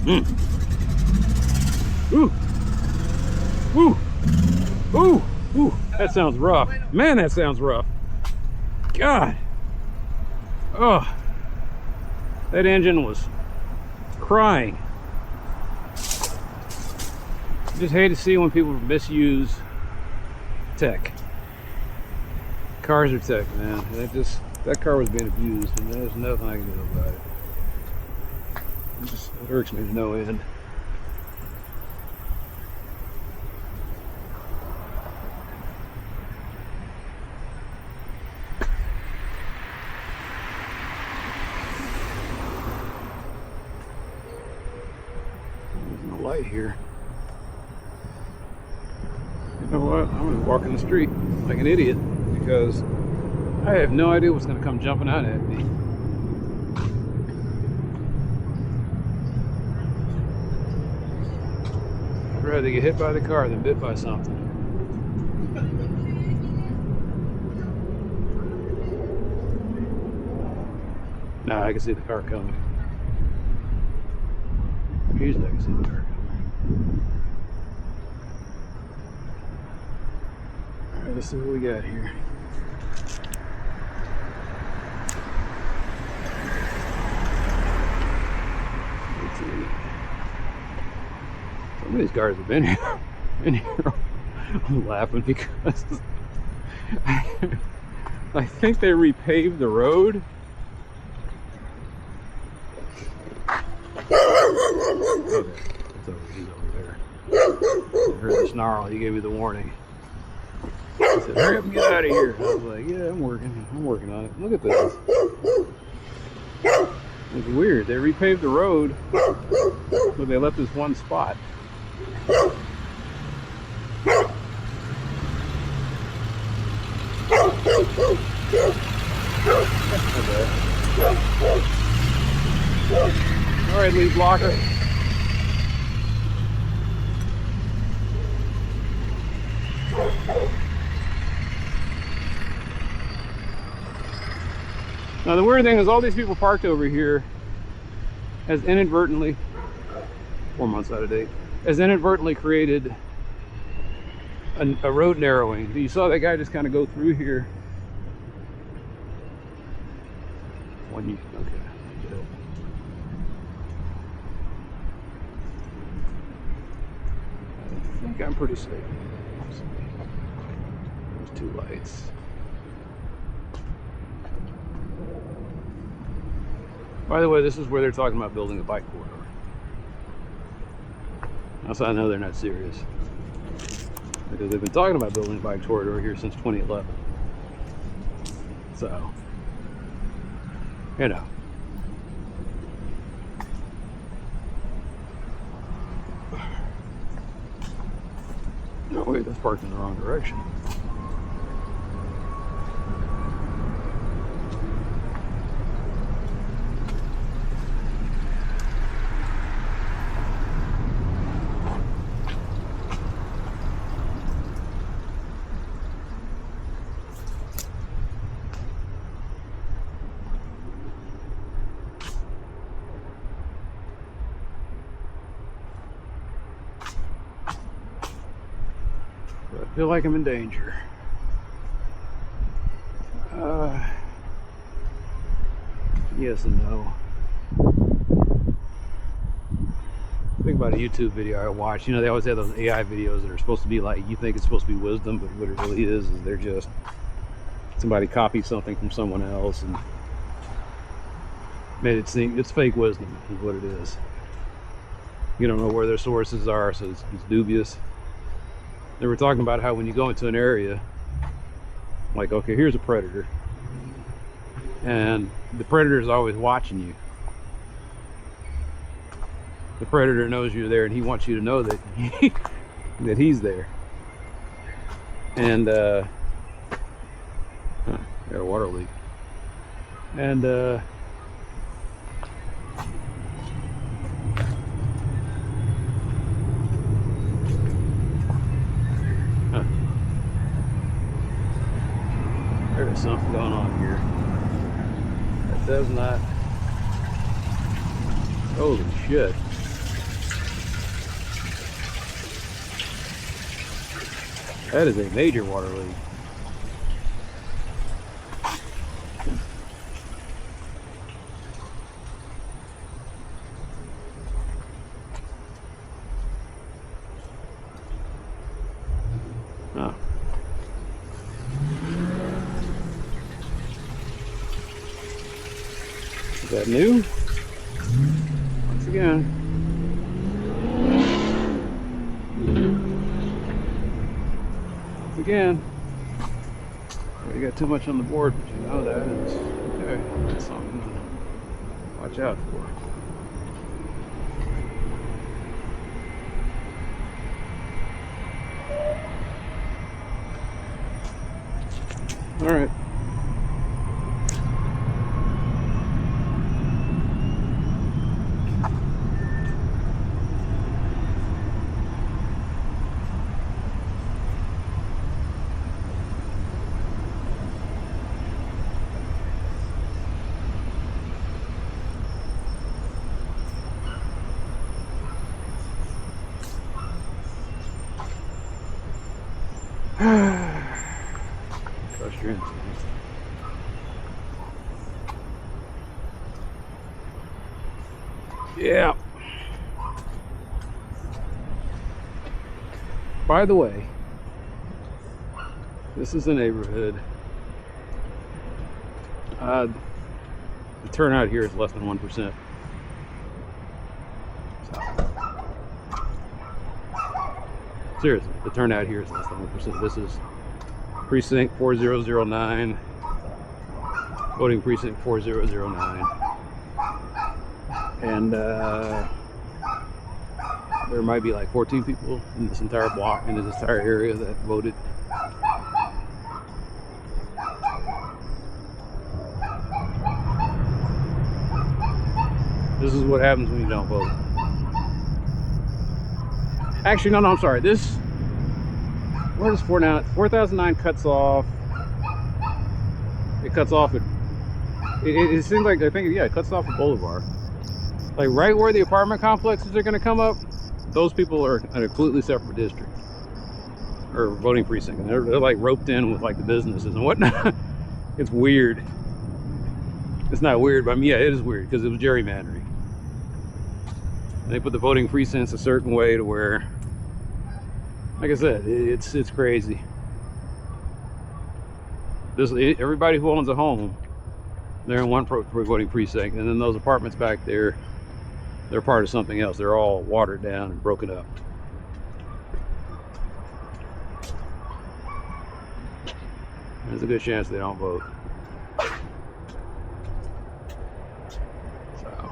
Ooh. Ooh. Ooh. Ooh. That sounds rough. Man, that sounds rough. God. Oh. That engine was crying. I just hate to see when people misuse tech. Cars are tech, man. That car was being abused, and there's nothing I can do about it. It irks me to no end. There's no light here. You know what? I'm gonna walk in the street like an idiot because I have no idea what's gonna come jumping out at me. I'd rather get hit by the car than bit by something. Nah, I can see the car coming. Usually I can see the car coming. Alright, let's see what we got here. Let's see. Some of these cars have been here. I'm laughing because I think they repaved the road. Okay, it's over. He's over there. I heard the snarl. He gave me the warning. He said, "Hurry up and get out of here." I was like, "Yeah, I'm working on it." Look at this. It's weird. They repaved the road, but they left this one spot. All right, lead blocker. Now the weird thing is all these people parked over here has inadvertently, 4 months out of date, has inadvertently created a road narrowing. You saw that guy just kind of go through here. Okay. I think I'm pretty safe. There's two lights. By the way, this is where they're talking about building a bike corridor. Also, I know they're not serious, because they've been talking about building a bike corridor here since 2011. So, you know. Oh wait, that's parked in the wrong direction. I feel like I'm in danger. Yes and no. Think about a YouTube video I watched. You know, they always have those AI videos that are supposed to be like, you think it's supposed to be wisdom, but what it really is they're just somebody copied something from someone else and made it seem it's fake wisdom is what it is. You don't know where their sources are, so it's dubious. They were talking about how when you go into an area, like, okay, here's a predator, and the predator is always watching you. The predator knows you're there, and he wants you to know that that he's there. And got a water leak. And there's something going on here. That does not. Holy shit. That is a major water leak. Oh. Is that new? Once again. Again, you got too much on the board, but you know that it's okay. That's something to watch out for. All right. Trust your instincts. Yeah. By the way, this is a neighborhood. The turnout here is less than 1%. Seriously, the turnout here is less than 1%. This is precinct 4009, voting precinct 4009. And there might be like 14 people in this entire block, in this entire area that voted. This is what happens when you don't vote. Actually, no, I'm sorry. This, where does 4009 cuts off? It cuts off at, it seems like, I think, yeah, it cuts off at Bolivar. Like right where the apartment complexes are going to come up, those people are in a completely separate district or voting precinct, and they're like roped in with like the businesses and whatnot. It's weird. It's not weird, but I mean, yeah, it is weird because it was gerrymandering. And they put the voting precincts a certain way to where, like I said, it's crazy. Everybody who owns a home, they're in one voting precinct, and then those apartments back there, they're part of something else. They're all watered down and broken up. There's a good chance they don't vote. So.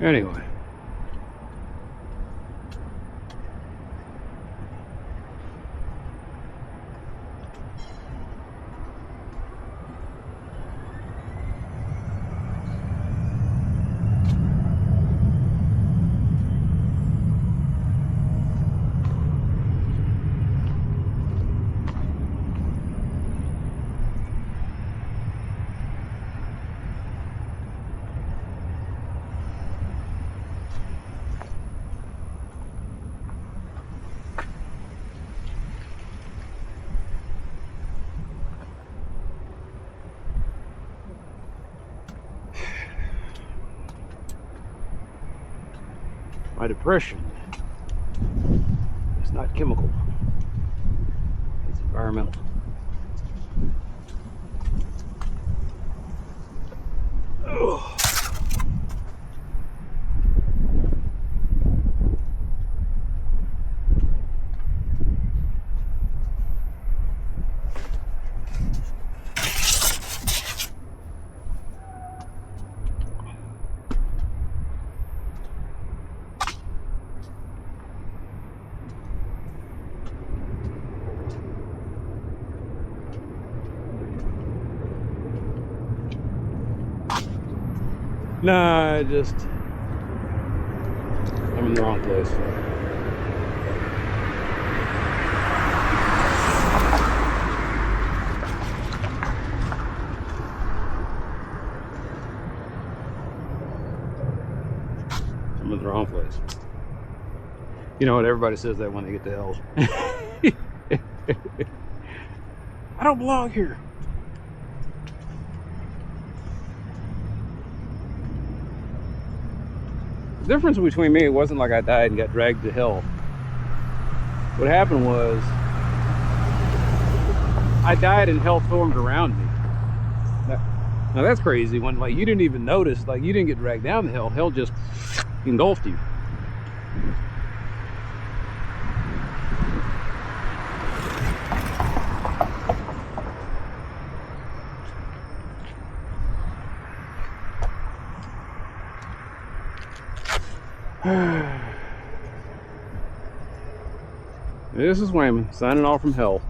Anyway. My depression. It's not chemical. It's environmental. Ugh. Nah, I'm in the wrong place. I'm in the wrong place. You know what? Everybody says that when they get to hell. I don't belong here. The difference between me, it wasn't like I died and got dragged to hell. What happened was, I died and hell formed around me. Now that's crazy, when like you didn't even notice, like you didn't get dragged down the hill, hell just engulfed you. This is Wayman, signing off from hell.